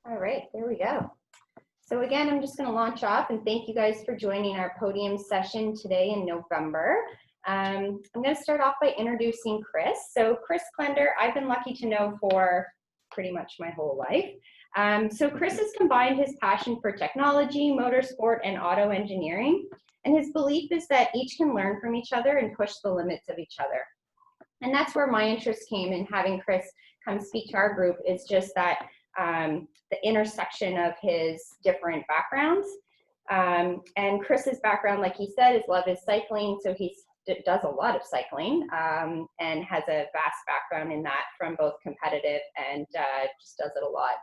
All right, there we go. So again, I'm just going to launch off and thank you guys for joining our podium session today in November. I'm going to start off by introducing Chris. So Chris Klender, I've been lucky to know for pretty much my whole life. So Chris has combined his passion for technology, motorsport, and auto engineering. And his belief is that each can learn from each other and push the limits of each other. And that's where my interest came in having Chris come speak to our group, is just that the intersection of his different backgrounds. And Chris's background, like he said, his love is cycling. So he does a lot of cycling and has a vast background in that from both competitive and just does it a lot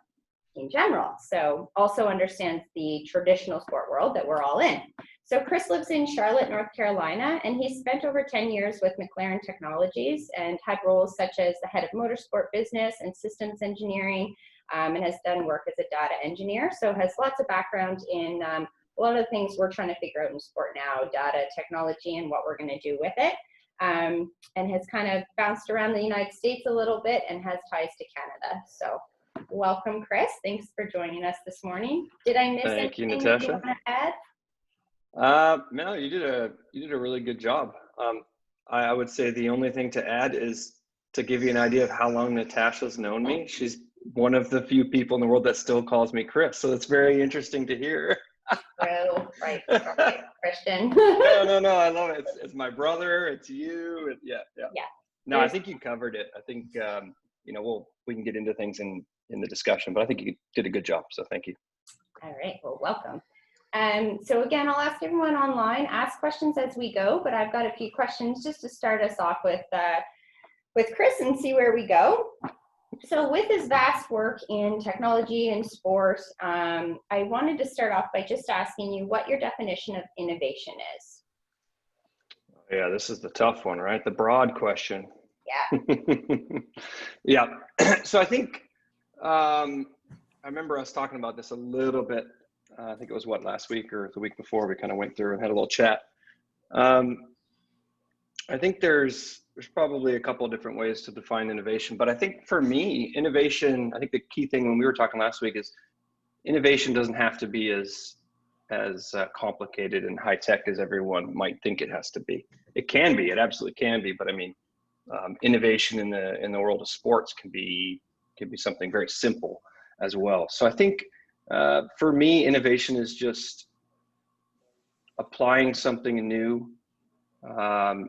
in general. So also understands the traditional sport world that we're all in. So Chris lives in Charlotte, North Carolina, and he's spent over 10 years with McLaren Technologies and had roles such as the head of motorsport business and systems engineering, and has done work as a data engineer. So has lots of background in a lot of the things we're trying to figure out in sport now, data, technology, and what we're going to do with it. And has kind of bounced around the United States a little bit and has ties to Canada. So welcome, Chris. Thanks for joining us this morning. Did I miss anything Thank you, Natasha. you want to add? No, you did a really good job. I would say the only thing to add is to give you an idea of how long Natasha's known me. She's one of the few people in the world that still calls me Chris, so it's very interesting to hear. True, right, Christian. No, I love it. It's my brother. It's you. Yeah. No, I think you covered it. I think we can get into things in the discussion, but I think you did a good job. So thank you. All right. Well, welcome. So again, I'll ask everyone online, ask questions as we go, but I've got a few questions just to start us off with Chris and see where we go. So with his vast work in technology and sports, I wanted to start off by just asking you what your definition of innovation is. Yeah, this is the tough one, right? The broad question. Yeah. Yeah. So I think, I remember us talking about this a little bit. I think it was last week or the week before, we kind of went through and had a little chat. I think there's probably a couple of different ways to define innovation, but I think for me, innovation, I think the key thing when we were talking last week is innovation doesn't have to be as complicated and high tech as everyone might think it has to be. It can be, it absolutely can be, but I mean, innovation in the world of sports can be something very simple as well. So I think for me, innovation is just applying something new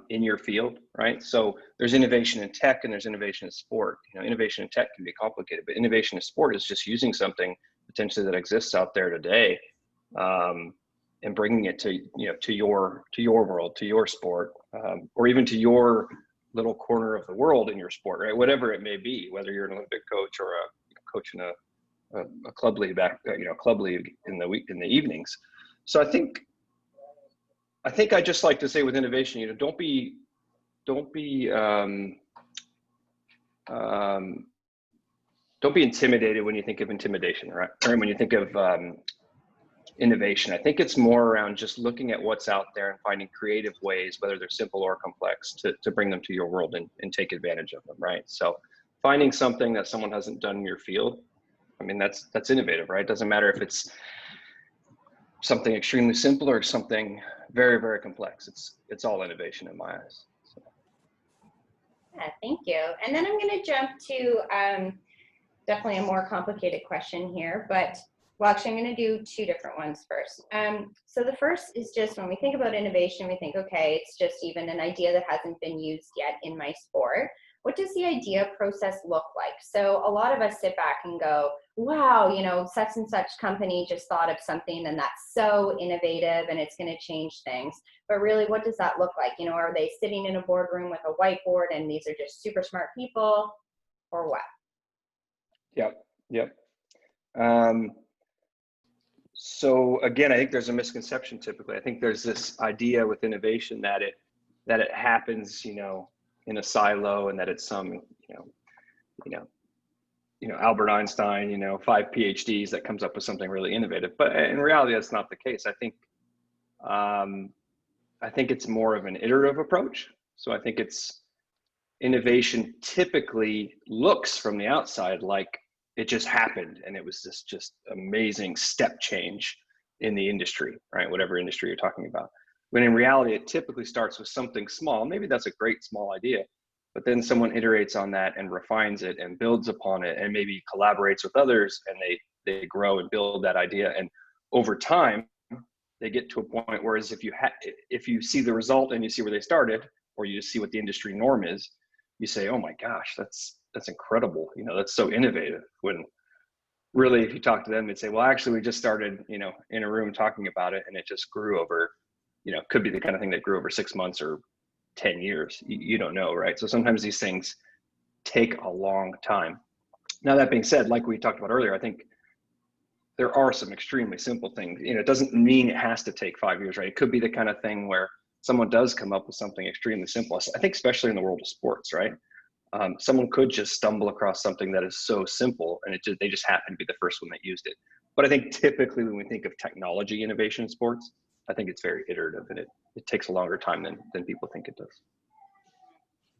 in your field, right? So there's innovation in tech and there's innovation in sport. Innovation in tech can be complicated, but innovation in sport is just using something potentially that exists out there today and bringing it to your world, to your sport, or even to your little corner of the world in your sport, right? Whatever it may be, whether you're an Olympic coach or a coach in a club league club league in the evenings. So I think I just like to say with innovation, don't be intimidated when you think of intimidation, right? Or when you think of innovation. I think it's more around just looking at what's out there and finding creative ways, whether they're simple or complex, to bring them to your world and take advantage of them, right? So finding something that someone hasn't done in your field, I mean, that's innovative, right? It doesn't matter if it's something extremely simple or something very, very complex. It's all innovation in my eyes. So. Yeah, thank you. And then I'm going to jump to definitely a more complicated question here, but actually I'm going to do two different ones first. So the first is just when we think about innovation, we think, okay, it's just even an idea that hasn't been used yet in my sport. What does the idea process look like? So a lot of us sit back and go, wow, such and such company just thought of something and that's so innovative and it's going to change things. But really, what does that look like? Are they sitting in a boardroom with a whiteboard and these are just super smart people, or what? Yep. So again, I think there's a misconception typically. I think there's this idea with innovation that it happens, in a silo, and that it's some, Albert Einstein, 5 PhDs that comes up with something really innovative. But in reality, that's not the case. I think it's more of an iterative approach. So I think innovation typically looks from the outside like it just happened, and it was this just amazing step change in the industry, right? Whatever industry you're talking about. When in reality, it typically starts with something small. Maybe that's a great small idea, but then someone iterates on that and refines it and builds upon it, and maybe collaborates with others, and they grow and build that idea. And over time, they get to a point, whereas if you see the result and you see where they started, or you just see what the industry norm is, you say, oh my gosh, that's incredible. You know, that's so innovative. When really, if you talk to them, they'd say, well, actually, we just started, you know, in a room talking about it, and it just grew over, you know, could be the kind of thing that grew over 6 months or 10 years. You don't know, right? So sometimes these things take a long time. Now, that being said, like we talked about earlier, I think there are some extremely simple things. You know, it doesn't mean it has to take 5 years, right? It could be the kind of thing where someone does come up with something extremely simple. I think especially in the world of sports, right? Someone could just stumble across something that is so simple, and they just happen to be the first one that used it. But I think typically when we think of technology innovation in sports, I think it's very iterative, and it takes a longer time than people think it does.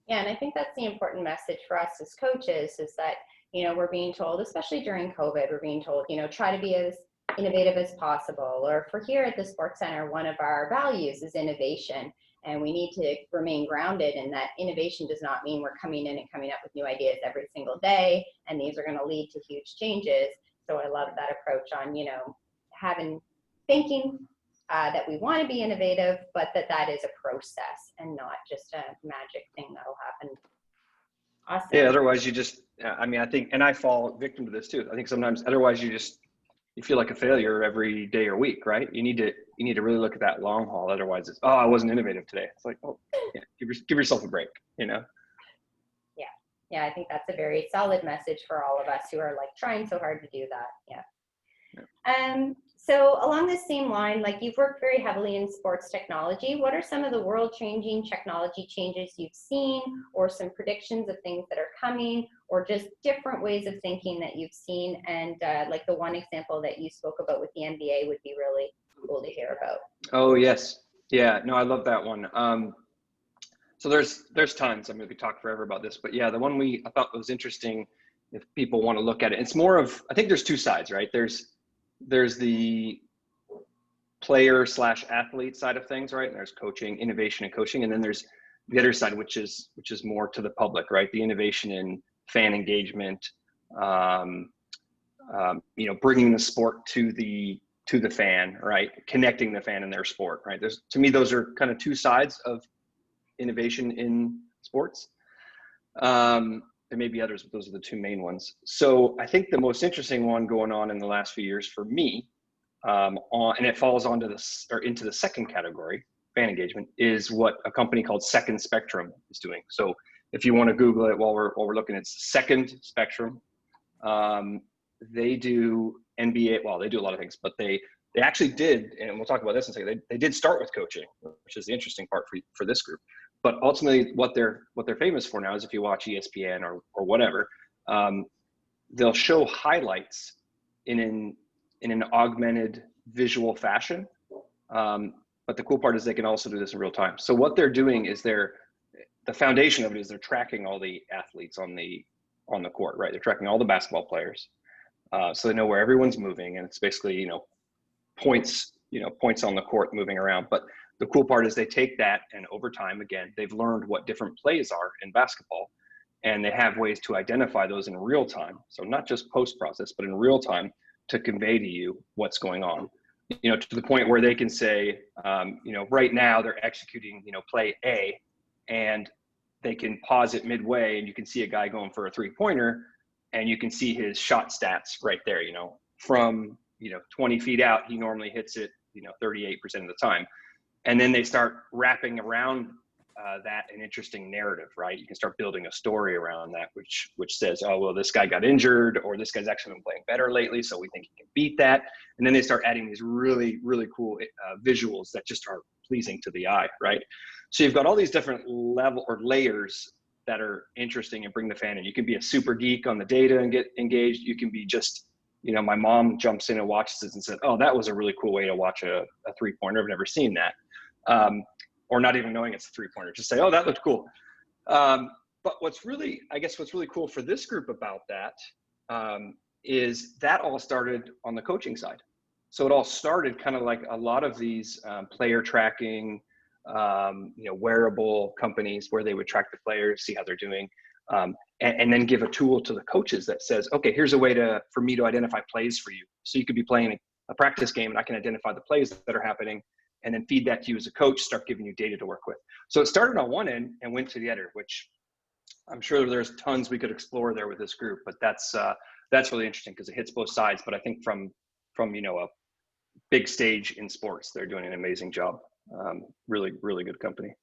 Yeah, and I think that's the important message for us as coaches, is that, you know, we're being told, especially during COVID, we're being told, you know, try to be as innovative as possible. Or for here at the Sports Center, one of our values is innovation. And we need to remain grounded in that innovation does not mean we're coming in and coming up with new ideas every single day, and these are going to lead to huge changes. So I love that approach on, you know, thinking that we want to be innovative, but that is a process and not just a magic thing that'll happen. Awesome. Yeah, otherwise you just, I mean, I think, and I fall victim to this too. I think sometimes otherwise you feel like a failure every day or week, right? You need to really look at that long haul. Otherwise it's, oh, I wasn't innovative today. It's like, oh, yeah, give yourself a break, you know? Yeah, I think that's a very solid message for all of us who are like trying so hard to do that. Yeah. So along this same line, like you've worked very heavily in sports technology. What are some of the world-changing technology changes you've seen, or some predictions of things that are coming, or just different ways of thinking that you've seen? And like the one example that you spoke about with the NBA would be really cool to hear about. Oh, yes. Yeah, no, I love that one. So there's tons. I mean, we could talk forever about this, but yeah, the one I thought was interesting, if people want to look at it, it's more of, I think there's two sides, right? There's the player / athlete side of things, right? And there's coaching, innovation and coaching. And then there's the other side, which is more to the public, right? The innovation in fan engagement, you know, bringing the sport to the fan, right? Connecting the fan in their sport, right? To me, those are kind of two sides of innovation in sports. There may be others, but those are the two main ones. So I think the most interesting one going on in the last few years for me, and it falls into the second category, fan engagement, is what a company called Second Spectrum is doing. So if you want to Google it while we're looking, it's Second Spectrum. They do NBA. Well, they do a lot of things, but they actually did, and we'll talk about this in a second. They did start with coaching, which is the interesting part for this group. But ultimately, what they're famous for now is, if you watch ESPN or whatever, they'll show highlights in an augmented visual fashion. But the cool part is they can also do this in real time. So what they're doing is the foundation of it is they're tracking all the athletes on the court, right? They're tracking all the basketball players, so they know where everyone's moving, and it's basically, you know, points on the court moving around. But the cool part is they take that, and over time, again, they've learned what different plays are in basketball, and they have ways to identify those in real time. So not just post process, but in real time, to convey to you what's going on, you know, to the point where they can say, you know, right now they're executing, you know, play A, and they can pause it midway, and you can see a guy going for a 3-pointer, and you can see his shot stats right there, you know, from, you know, 20 feet out, he normally hits it, you know, 38% of the time. And then they start wrapping around that an interesting narrative, right? You can start building a story around that, which says, oh, well, this guy got injured, or this guy's actually been playing better lately, so we think he can beat that. And then they start adding these really, really cool visuals that just are pleasing to the eye, right? So you've got all these different layers that are interesting and bring the fan in. You can be a super geek on the data and get engaged. You can be just, you know, my mom jumps in and watches this and said, oh, that was a really cool way to watch a 3-pointer. I've never seen that. Or not even knowing it's a 3-pointer, just say, oh, that looked cool. But what's really cool for this group about that is that all started on the coaching side. So it all started kind of like a lot of these player tracking, wearable companies where they would track the players, see how they're doing, and then give a tool to the coaches that says, okay, here's a way for me to identify plays for you. So you could be playing a practice game and I can identify the plays that are happening and then feed that to you as a coach, start giving you data to work with. So it started on one end and went to the other, which I'm sure there's tons we could explore there with this group, but that's really interesting because it hits both sides. But I think from a big stage in sports, they're doing an amazing job. Really, really good company.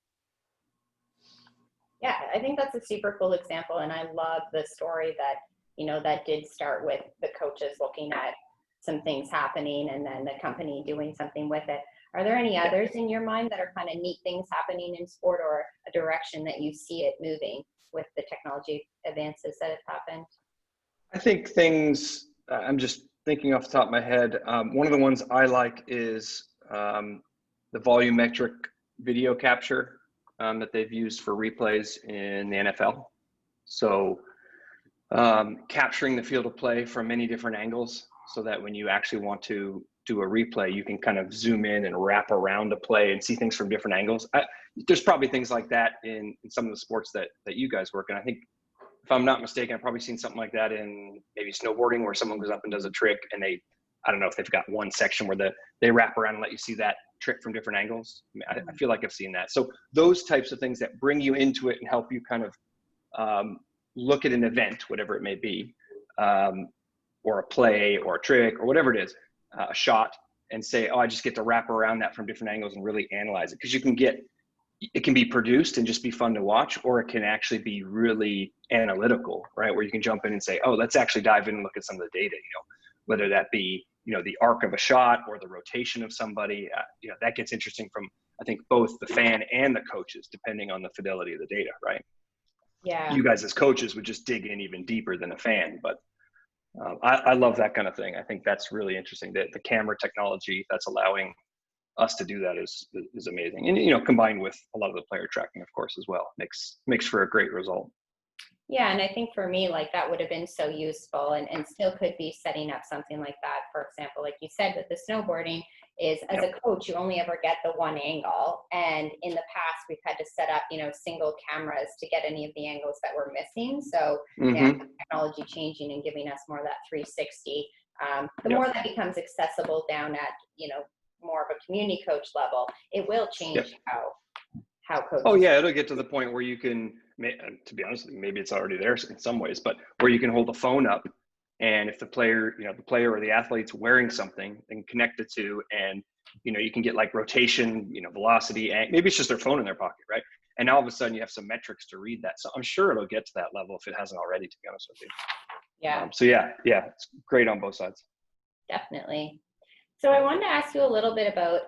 Yeah, I think that's a super cool example. And I love the story that, that did start with the coaches looking at some things happening and then the company doing something with it. Are there any others in your mind that are kind of neat things happening in sport or a direction that you see it moving with the technology advances that have happened? I think things, I'm just thinking off the top of my head. One of the ones I like is the volumetric video capture that they've used for replays in the NFL. So capturing the field of play from many different angles so that when you actually want to do a replay, you can kind of zoom in and wrap around a play and see things from different angles. There's probably things like that in some of the sports that you guys work in. I think, if I'm not mistaken, I've probably seen something like that in maybe snowboarding where someone goes up and does a trick and I don't know if they've got one section where they wrap around and let you see that trick from different angles. I feel like I've seen that. So those types of things that bring you into it and help you kind of look at an event, whatever it may be, or a play or a trick or whatever it is, a shot, and say, oh, I just get to wrap around that from different angles and really analyze it. Because it can be produced and just be fun to watch, or it can actually be really analytical, right? Where you can jump in and say, oh, let's actually dive in and look at some of the data, whether that be, the arc of a shot or the rotation of somebody, that gets interesting from, I think, both the fan and the coaches, depending on the fidelity of the data, right? Yeah. You guys as coaches would just dig in even deeper than a fan, but I love that kind of thing. I think that's really interesting. The camera technology that's allowing us to do that is amazing. And, combined with a lot of the player tracking, of course, as well, makes for a great result. Yeah, and I think for me, like that would have been so useful and still could be setting up something like that. For example, like you said, with the snowboarding is as a coach, you only ever get the one angle. And in the past, we've had to set up, single cameras to get any of the angles that we're missing. So technology changing and giving us more of that 360. The more that becomes accessible down at, more of a community coach level, it will change how coaches. Oh yeah, it'll get to the point where you can, to be honest, maybe it's already there in some ways, but where you can hold the phone up, and if the player, or the athlete's wearing something, and connect it to, and you can get like rotation, velocity, and maybe it's just their phone in their pocket, right? And all of a sudden you have some metrics to read that. So I'm sure it'll get to that level if it hasn't already, to be honest with you. Yeah. So yeah, it's great on both sides. Definitely. So I wanted to ask you a little bit about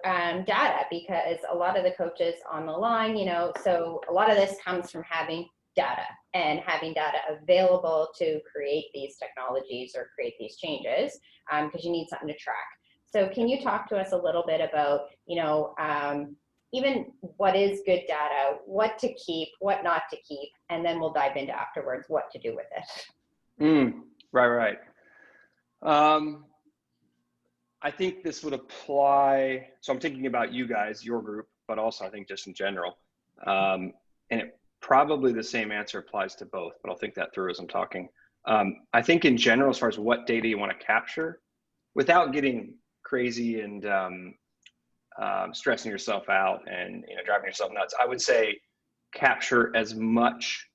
data, because a lot of the coaches on the line, so a lot of this comes from having data and having data available to create these technologies or create these changes, because you need something to track. So can you talk to us a little bit about, even what is good data, what to keep, what not to keep, and then we'll dive into afterwards what to do with it. Right. I think this would apply. So I'm thinking about you guys, your group, but also I think just in general. And probably the same answer applies to both, but I'll think that through as I'm talking. I think in general, as far as what data you want to capture, without getting crazy and stressing yourself out and driving yourself nuts, I would say capture as much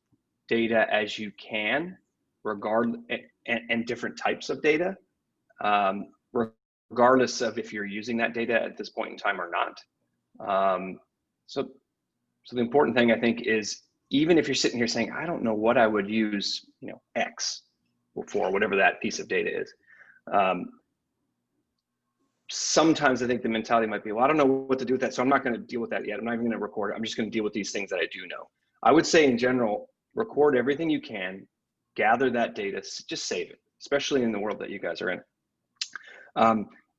data as you can, and different types of data, regardless of if you're using that data at this point in time or not. So the important thing, I think, is even if you're sitting here saying, I don't know what I would use, X for, whatever that piece of data is. Sometimes I think the mentality might be, well, I don't know what to do with that, so I'm not going to deal with that yet. I'm not even going to record it. I'm just going to deal with these things that I do know. I would say in general, record everything you can, gather that data, just save it, especially in the world that you guys are in.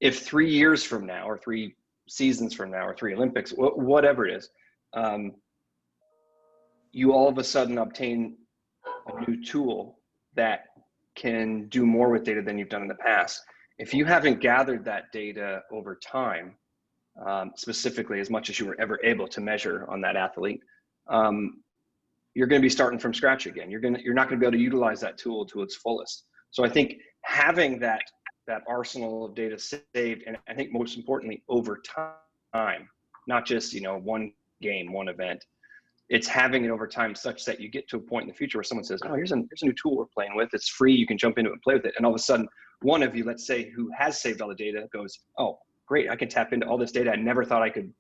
If 3 years from now, or 3 seasons from now, or 3 Olympics, whatever it is, you all of a sudden obtain a new tool that can do more with data than you've done in the past. If you haven't gathered that data over time, specifically as much as you were ever able to measure on that athlete, you're going to be starting from scratch again. You're not going to be able to utilize that tool to its fullest. So I think having that arsenal of data saved, and I think most importantly over time, not just one game, one event, it's having it over time such that you get to a point in the future where someone says, oh, here's a new tool we're playing with. It's free. You can jump into it and play with it. And all of a sudden, one of you, let's say, who has saved all the data goes, oh, great, I can tap into all this data. I never thought I could,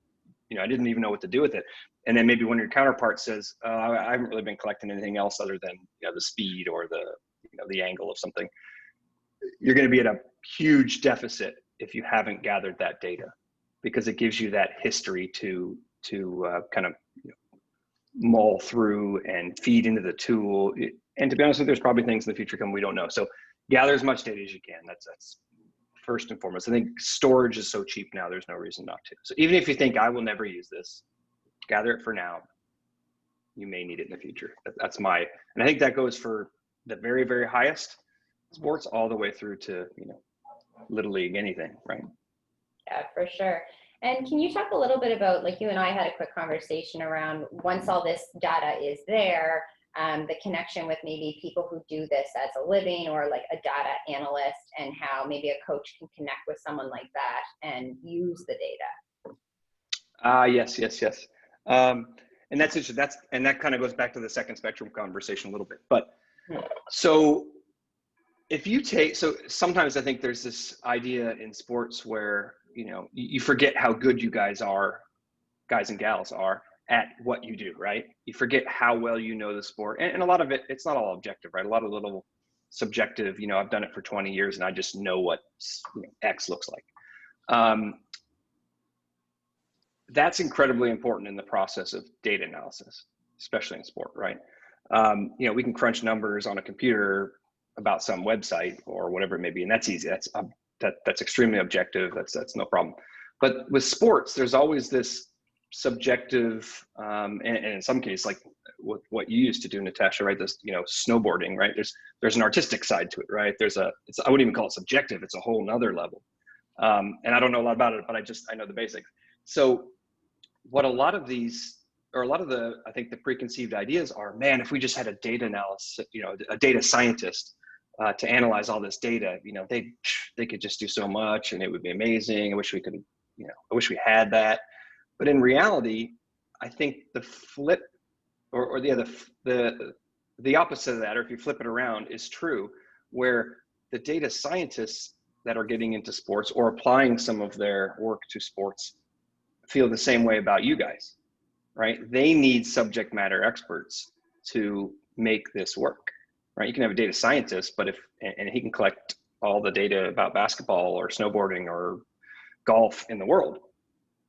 I didn't even know what to do with it. And then maybe one of your counterparts says, I haven't really been collecting anything else other than the speed or the angle of something. You're going to be at a huge deficit if you haven't gathered that data, because it gives you that history to kind of mull through and feed into the tool. And to be honest with you, there's probably things in the future coming we don't know. So gather as much data as you can. That's first and foremost. I think storage is so cheap now, there's no reason not to. So even if you think I will never use this, gather it for now. You may need it in the future. And I think that goes for the very, very highest sports all the way through to, little league, anything, right? Yeah, for sure. And can you talk a little bit about, like you and I had a quick conversation around, once all this data is there, the connection with maybe people who do this as a living, or like a data analyst, and how maybe a coach can connect with someone like that and use the data? Yes. And that's interesting. That kind of goes back to the second spectrum conversation a little bit. But so sometimes I think there's this idea in sports where, you forget how good you guys and gals are at what you do, right? You forget how well you know the sport. And a lot of it, it's not all objective, right? A lot of little subjective, I've done it for 20 years and I just know what X looks like. That's incredibly important in the process of data analysis, especially in sport, right? We can crunch numbers on a computer about some website or whatever it may be, and that's easy. That's extremely objective. That's no problem. But with sports, there's always this subjective, and in some cases, like what you used to do, Natasha, right? This, snowboarding, right? There's an artistic side to it, right? I wouldn't even call it subjective. It's a whole nother level. And I don't know a lot about it, but I know the basics. So what a lot of I think the preconceived ideas are, man, if we just had a data analysis, a data scientist to analyze all this data, they could just do so much and it would be amazing. I wish we could, I wish we had that. But in reality, I think the flip or the opposite of that, or if you flip it around, is true, where the data scientists that are getting into sports or applying some of their work to sports feel the same way about you guys, right? They need subject matter experts to make this work, right? You can have a data scientist, but and he can collect all the data about basketball or snowboarding or golf in the world,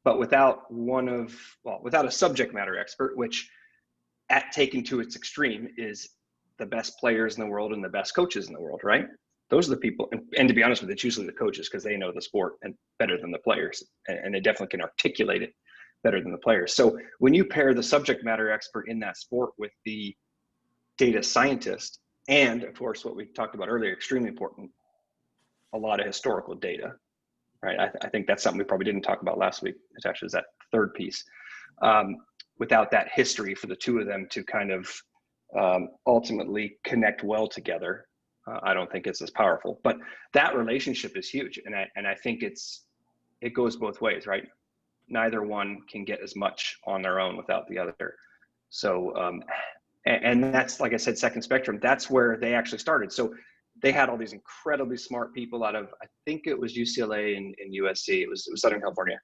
but without a subject matter expert, which taken to its extreme is the best players in the world and the best coaches in the world, right? Those are the people, and to be honest with you, it's usually the coaches, because they know the sport and better than the players, and they definitely can articulate it better than the players. So when you pair the subject matter expert in that sport with the data scientist, and of course what we talked about earlier, extremely important, a lot of historical data, right? I think that's something we probably didn't talk about last week. It's actually that third piece. Without that history for the two of them to kind of ultimately connect well together, I don't think it's as powerful. But that relationship is huge, and I think it goes both ways, right? Neither one can get as much on their own without the other. So, and that's, like I said, second spectrum. That's where they actually started. So they had all these incredibly smart people out of, I think it was UCLA and USC. It was Southern California.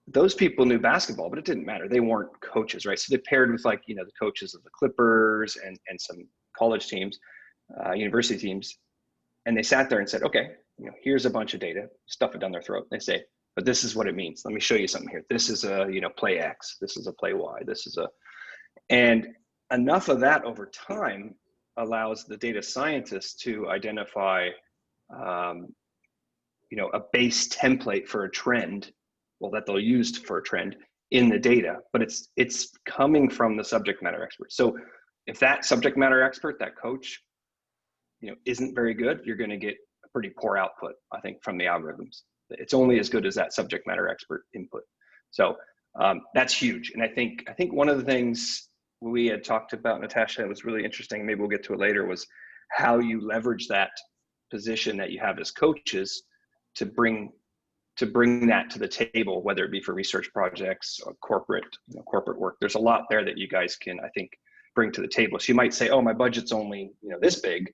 Those people knew basketball, but it didn't matter. They weren't coaches, right? So they paired with the coaches of the Clippers and some college teams, university teams. And they sat there and said, okay, here's a bunch of data, stuff it down their throat. They say, but this is what it means. Let me show you something here. This is a, play X. This is a play Y. And enough of that over time allows the data scientists to identify, a base template for a trend, that they'll use for a trend in the data, but it's coming from the subject matter expert. So if that subject matter expert, that coach, isn't very good, you're going to get a pretty poor output, I think, from the algorithms. It's only as good as that subject matter expert input. So that's huge. And I think one of the things we had talked about, Natasha, that was really interesting, maybe we'll get to it later, was how you leverage that position that you have as coaches to bring that to the table, whether it be for research projects or corporate work. There's a lot there that you guys can, I think, bring to the table. So you might say, oh, my budget's only this big,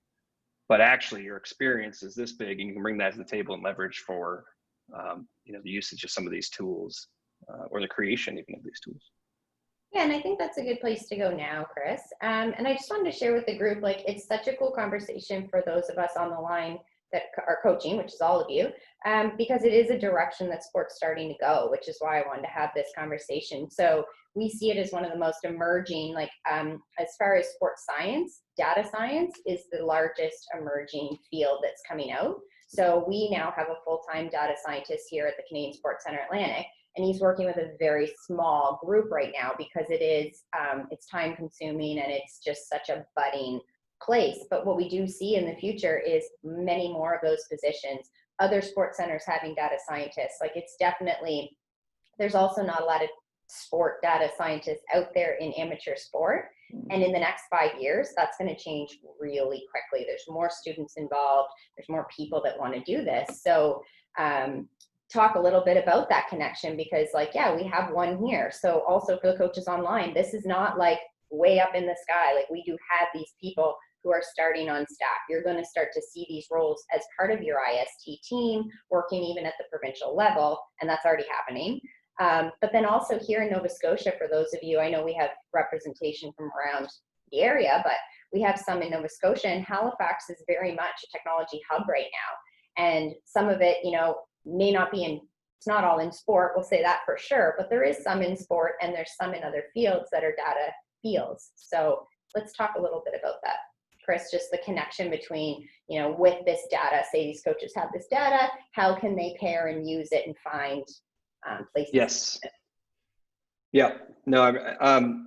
but actually your experience is this big, and you can bring that to the table and leverage for the usage of some of these tools, or the creation even of these tools. Yeah, and I think that's a good place to go now, Chris. And I just wanted to share with the group, it's such a cool conversation for those of us on the line that are coaching, which is all of you, because it is a direction that sport's starting to go, which is why I wanted to have this conversation. So we see it as one of the most emerging, as far as sports science, data science is the largest emerging field that's coming out. So we now have a full-time data scientist here at the Canadian Sports Centre Atlantic, and he's working with a very small group right now because it is, it's time consuming and it's just such a budding place. But what we do see in the future is many more of those positions, other sports centers having data scientists. It's definitely, there's also not a lot of sport data scientists out there in amateur sport. And in the next 5 years, that's going to change really quickly. There's more students involved. There's more people that want to do this. So talk a little bit about that connection, because we have one here. So also for the coaches online, this is not way up in the sky. We do have these people who are starting on staff. You're going to start to see these roles as part of your IST team, working even at the provincial level, and that's already happening. But then also here in Nova Scotia, for those of you, I know we have representation from around the area, but we have some in Nova Scotia, and Halifax is very much a technology hub right now. And some of it, may not be it's not all in sport, we'll say that for sure, but there is some in sport and there's some in other fields that are data fields. So let's talk a little bit about that, Chris, just the connection between, with this data, say these coaches have this data, how can they pair and use it and find places? Yes. Yeah. No.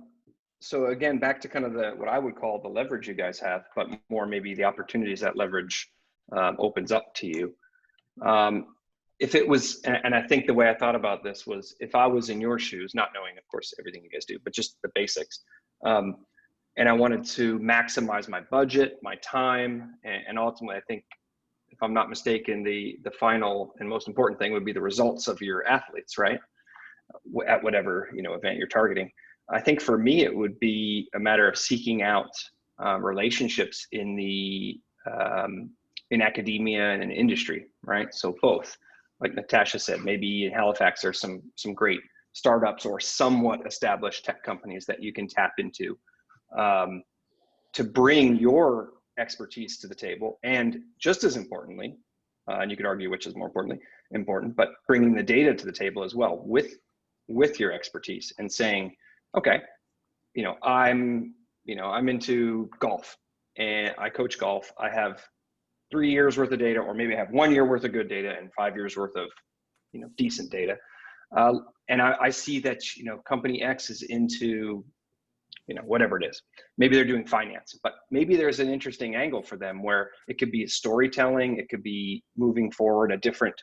So again, back to kind of what I would call the leverage you guys have, but more maybe the opportunities that leverage opens up to you. If it was, and I think the way I thought about this was, if I was in your shoes, not knowing, of course, everything you guys do, but just the basics, and I wanted to maximize my budget, my time, and ultimately, I think, if I'm not mistaken, the final and most important thing would be the results of your athletes, right? At whatever event you're targeting. I think for me, it would be a matter of seeking out relationships in academia and in industry, right? So both, like Natasha said, maybe in Halifax there's some great startups or somewhat established tech companies that you can tap into to bring your expertise to the table, and just as importantly, and you could argue which is more important, but bringing the data to the table as well with your expertise, and saying, okay, I'm into golf and I coach golf. I have 3 years worth of data, or maybe I have 1 year worth of good data and 5 years worth of decent data, and I see that company X is into whatever it is. Maybe they're doing finance, but maybe there's an interesting angle for them where it could be storytelling, it could be moving forward a different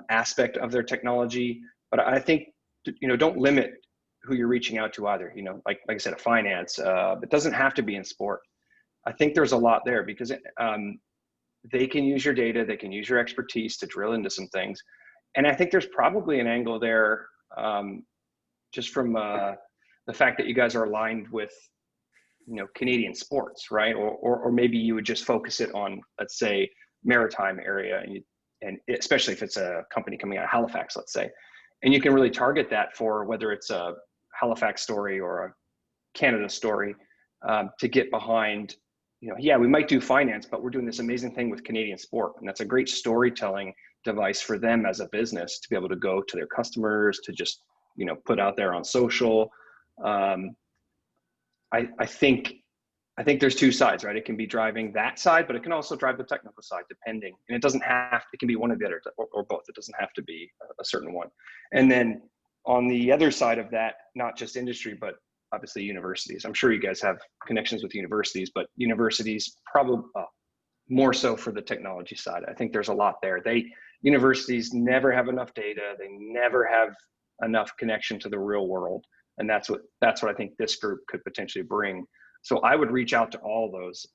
aspect of their technology. But I think don't limit who you're reaching out to either. Like I said, a finance, it doesn't have to be in sport. I think there's a lot there, because they can use your data, they can use your expertise to drill into some things. And I think there's probably an angle there, just from the fact that you guys are aligned with, Canadian sports, right? Or maybe you would just focus it on, let's say, maritime area, and especially if it's a company coming out of Halifax, let's say, and you can really target that for whether it's a Halifax story or a Canada story, to get behind, yeah, we might do finance, but we're doing this amazing thing with Canadian sport. And that's a great storytelling device for them as a business to be able to go to their customers, to just, put out there on social. I think there's two sides, right? It can be driving that side, but it can also drive the technical side, depending. And it doesn't have, it can be one or the other, or both. It doesn't have to be a certain one. And then on the other side of that, not just industry, but obviously universities. I'm sure you guys have connections with universities, but universities probably, more so for the technology side. I think there's a lot there. Universities never have enough data. They never have enough connection to the real world. And that's what I think this group could potentially bring. So I would reach out to all those.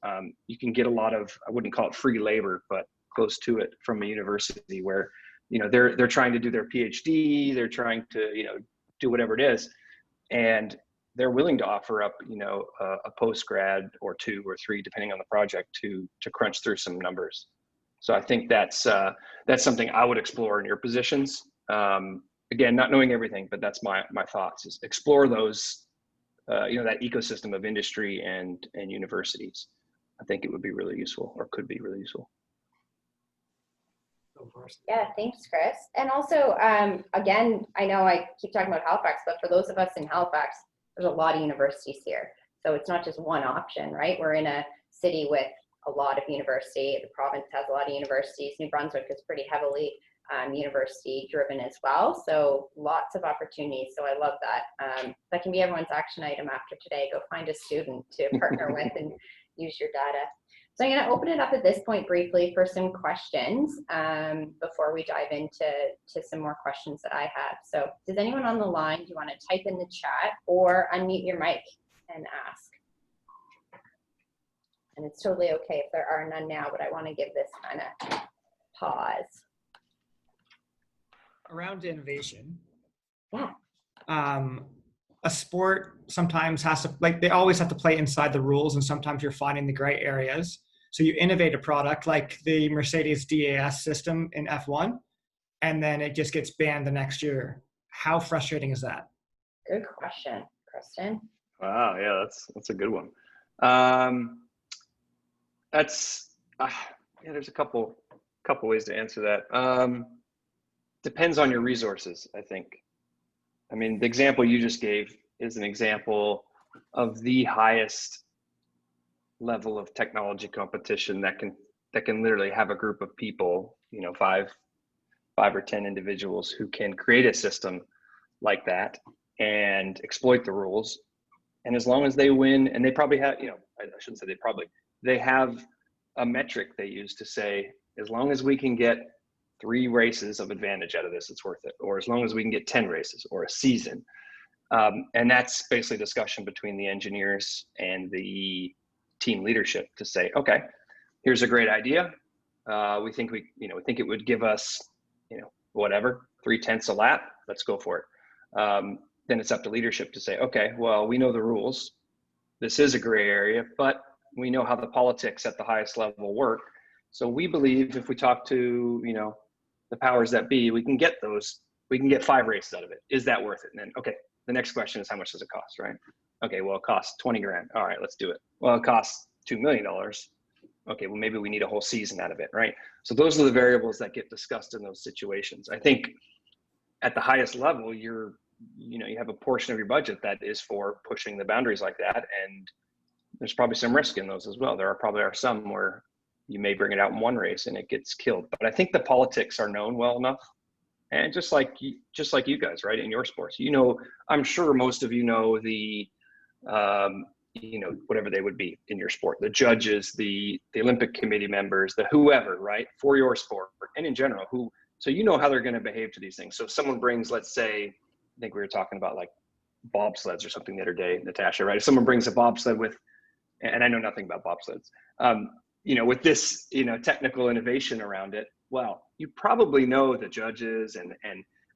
You can get a lot of, I wouldn't call it free labor, but close to it from a university where, they're trying to do their PhD, they're trying to, do whatever it is. And they're willing to offer up, a post-grad or 2 or 3, depending on the project, to crunch through some numbers. So I think that's something I would explore in your positions. Again, not knowing everything, but that's my thoughts, is explore those, that ecosystem of industry and universities. I think it would be really useful, or could be really useful. Yeah, thanks, Chris. And also, again, I know I keep talking about Halifax, but for those of us in Halifax, there's a lot of universities here. So it's not just one option, right? We're in a city with a lot of university. The province has a lot of universities. New Brunswick is pretty heavily university driven as well. So lots of opportunities. So I love that. That can be everyone's action item after today. Go find a student to partner with and use your data. So I'm going to open it up at this point briefly for some questions before we dive into some more questions that I have. So does anyone on the line, do you want to type in the chat or unmute your mic and ask? And it's totally okay if there are none now, but I want to give this kind of pause. Around innovation. Yeah. A sport sometimes has to, they always have to play inside the rules, and sometimes you're finding the gray areas. So you innovate a product like the Mercedes DAS system in F1, and then it just gets banned the next year. How frustrating is that? Good question, Kristen. Wow, yeah, that's a good one. There's a couple ways to answer that. Depends on your resources, I think. I mean, the example you just gave is an example of the highest level of technology competition that can literally have a group of people, 5 or 10 individuals who can create a system like that and exploit the rules. And as long as they win, and they probably have, I shouldn't say they have a metric they use to say, as long as we can get 3 races of advantage out of this, it's worth it. Or as long as we can get 10 races or a season. And that's basically discussion between the engineers and the team leadership to say, okay, here's a great idea. We think it would give us, whatever, 0.3 a lap. Let's go for it. Then it's up to leadership to say, okay, well, we know the rules. This is a gray area, but we know how the politics at the highest level work. So we believe if we talk to, the powers that be, we can get 5 races out of it. Is that worth it? And then, okay, the next question is how much does it cost, right? Okay, well, it costs 20 grand. All right, let's do it. Well, it costs $2 million. Okay, well, maybe we need a whole season out of it, right? So those are the variables that get discussed in those situations. I think at the highest level, you have a portion of your budget that is for pushing the boundaries like that. And there's probably some risk in those as well. There are some where you may bring it out in 1 race and it gets killed. But I think the politics are known well enough. And just like you guys, right, in your sports, I'm sure most of you know the, whatever they would be in your sport, the judges, the Olympic committee members, the whoever, right, for your sport and in general, so how they're going to behave to these things. So if someone brings, let's say, I think we were talking about like bobsleds or something the other day, Natasha, right? If someone brings a bobsled and I know nothing about bobsleds, with this, technical innovation around it, well, you probably know the judges and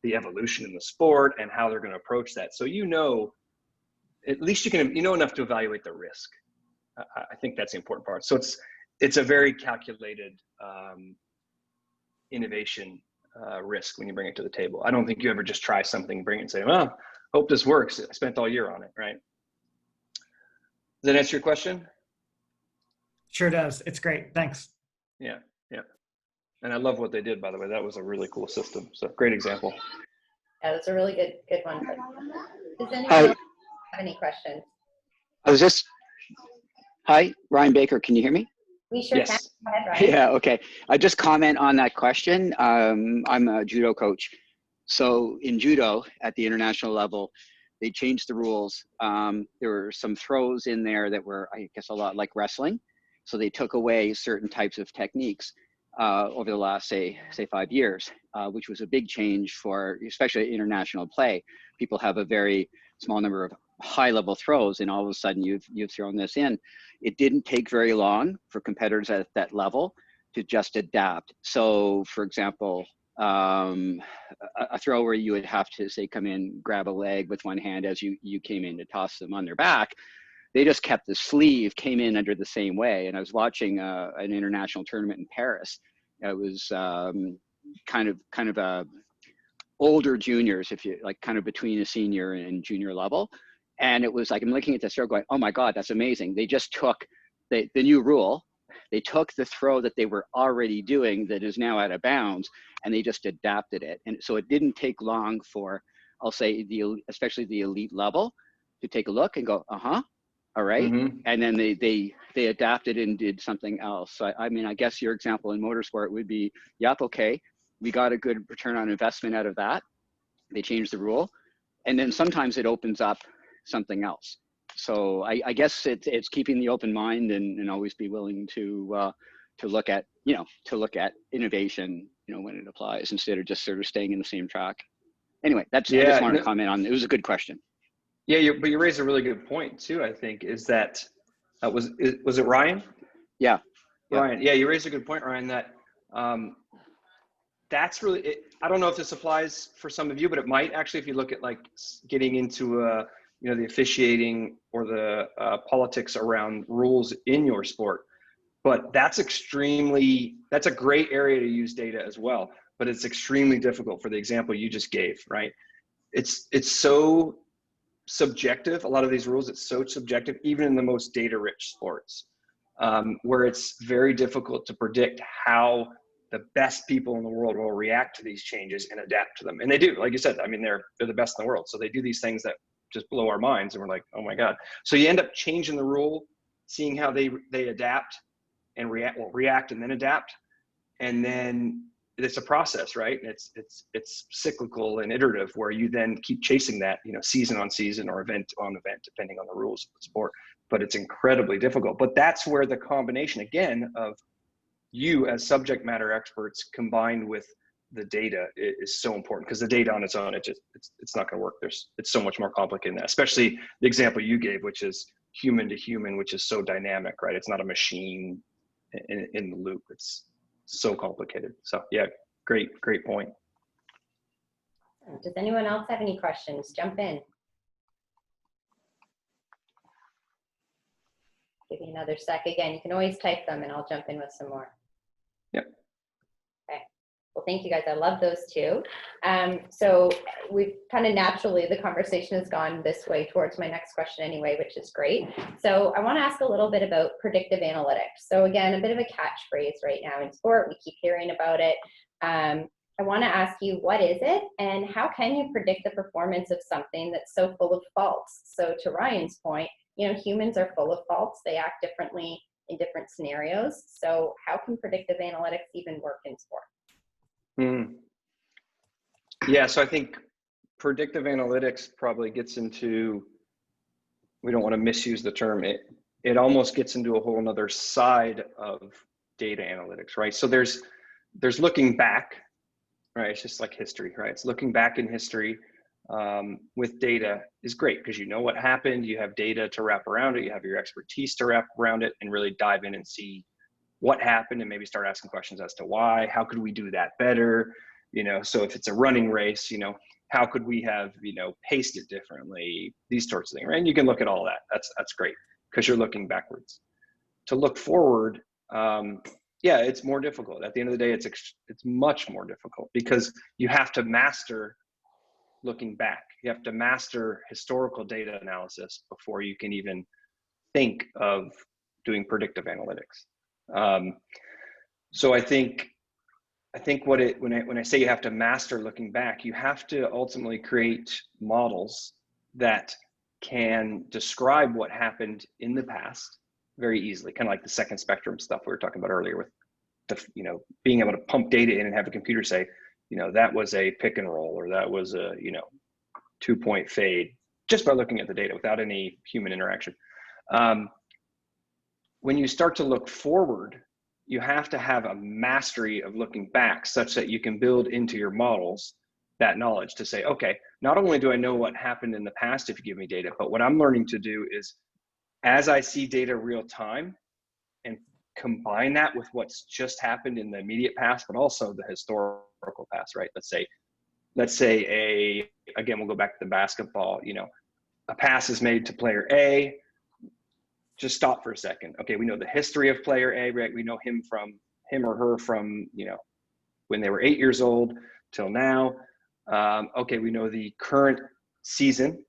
the evolution in the sport and how they're going to approach that. So, at least you can, enough to evaluate the risk. I think that's the important part. So it's a very calculated innovation risk when you bring it to the table. I don't think you ever just try something, bring it and say, well, hope this works. I spent all year on it, right? Does that answer your question? Sure does. It's great. Thanks. Yeah. And I love what they did, by the way. That was a really cool system. So great example. That was a really good one. Does anyone else have any questions? Hi, Ryan Baker. Can you hear me? We sure Yes. can. Go ahead, Ryan. Yeah, okay. I just comment on that question. I'm a judo coach. So in judo at the international level, they changed the rules. There were some throws in there that were, I guess, a lot like wrestling. So they took away certain types of techniques over the last, say 5 years, which was a big change for especially international play. People have a very small number of high-level throws, and all of a sudden you've thrown this in. It didn't take very long for competitors at that level to just adapt. So, for example, a throw where you would have to, say, come in, grab a leg with one hand as you came in to toss them on their back. They just kept the sleeve, came in under the same way. And I was watching an international tournament in Paris. It was kind of older juniors, if you like, kind of between a senior and junior level. And it was like, I'm looking at this throw going, oh my God, that's amazing. They just took the new rule. They took the throw that they were already doing that is now out of bounds, and they just adapted it. And so it didn't take long for, I'll say, especially the elite level to take a look and go, uh-huh, all right. Mm-hmm. And then they adapted and did something else. So I mean, I guess your example in motorsport would be, yep, okay, we got a good return on investment out of that. They changed the rule. And then sometimes it opens up something else. So I guess it's keeping the open mind and always be willing to look at, innovation, when it applies, instead of just sort of staying in the same track. Anyway, I just wanted to comment on, it was a good question. Yeah, but you raised a really good point too, I think, is that, was it Ryan? Yeah. Ryan, yeah, you raised a good point, Ryan, that that's really, I don't know if this applies for some of you, but it might actually, if you look at like getting into the officiating or the politics around rules in your sport. But that's a great area to use data as well, but it's extremely difficult for the example you just gave, right? It's so subjective. A lot of these rules, it's so subjective, even in the most data-rich sports, where it's very difficult to predict how the best people in the world will react to these changes and adapt to them. And they do, like you said, I mean, they're the best in the world. So they do these things that just blow our minds, and we're like, oh my God. So you end up changing the rule, seeing how they adapt and react and then adapt. And then it's a process, right? And it's cyclical and iterative, where you then keep chasing that, season on season or event on event, depending on the rules of the sport. But it's incredibly difficult. But that's where the combination, again, of you as subject matter experts combined with the data is so important, because the data on its own, it's not going to work. It's so much more complicated than that, especially the example you gave, which is human to human, which is so dynamic, right? It's not a machine in the loop. It's so complicated. So yeah, great point. Does anyone else have any questions? Jump in. Give you another sec. Again, you can always type them and I'll jump in with some more. Yep. Okay. Well, thank you guys. I love those two. So we've kind of naturally, the conversation has gone this way towards my next question anyway, which is great. So I want to ask a little bit about predictive analytics. So again, a bit of a catchphrase right now in sport. We keep hearing about it. I want to ask you, what is it, and how can you predict the performance of something that's so full of faults? So to Ryan's point, humans are full of faults. They act differently in different scenarios. So how can predictive analytics even work in sport? Yeah, so I think predictive analytics probably gets into, we don't want to misuse the term, it almost gets into a whole nother side of data analytics, right? So there's looking back, right? It's just like history, right? It's looking back in history with data is great, because you know what happened, you have data to wrap around it, you have your expertise to wrap around it, and really dive in and see what happened, and maybe start asking questions as to why, how could we do that better? So if it's a running race, how could we have, paced it differently, these sorts of things, right? And you can look at all that. That's great, because you're looking backwards. To look forward, yeah, it's more difficult. At the end of the day, it's much more difficult, because you have to master looking back. You have to master historical data analysis before you can even think of doing predictive analytics. So I think when I say you have to master looking back, you have to ultimately create models that can describe what happened in the past very easily, kind of like the second spectrum stuff we were talking about earlier, with being able to pump data in and have a computer say, that was a pick and roll, or that was a 2-point fade, just by looking at the data without any human interaction. when you start to look forward, you have to have a mastery of looking back such that you can build into your models that knowledge to say, okay, not only do I know what happened in the past if you give me data, but what I'm learning to do is, as I see data real time and combine that with what's just happened in the immediate past, but also the historical past, right? Let's say again, we'll go back to the basketball, a pass is made to player A. Just stop for a second. Okay, we know the history of player A, right? We know him or her from, when they were 8 years old till now. Okay, we know the current season,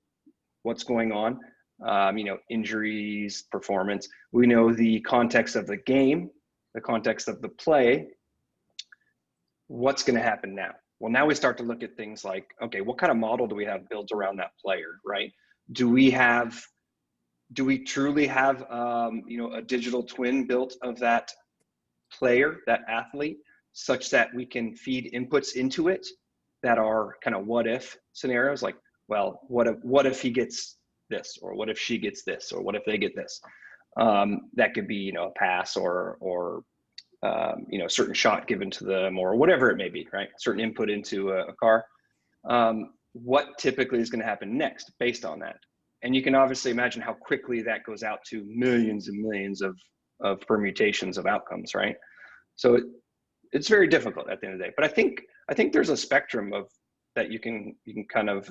what's going on, injuries, performance. We know the context of the game, the context of the play. What's going to happen now? Well, now we start to look at things like, okay, what kind of model do we have built around that player, right? Do we truly have, a digital twin built of that player, that athlete, such that we can feed inputs into it that are kind of what if scenarios, like, well, what if he gets this, or what if she gets this, or what if they get this? That could be, a pass or a certain shot given to them, or whatever it may be, right? Certain input into a car. What typically is going to happen next based on that? And you can obviously imagine how quickly that goes out to millions and millions of permutations of outcomes, right? So it's very difficult at the end of the day. But I think there's a spectrum of that you can kind of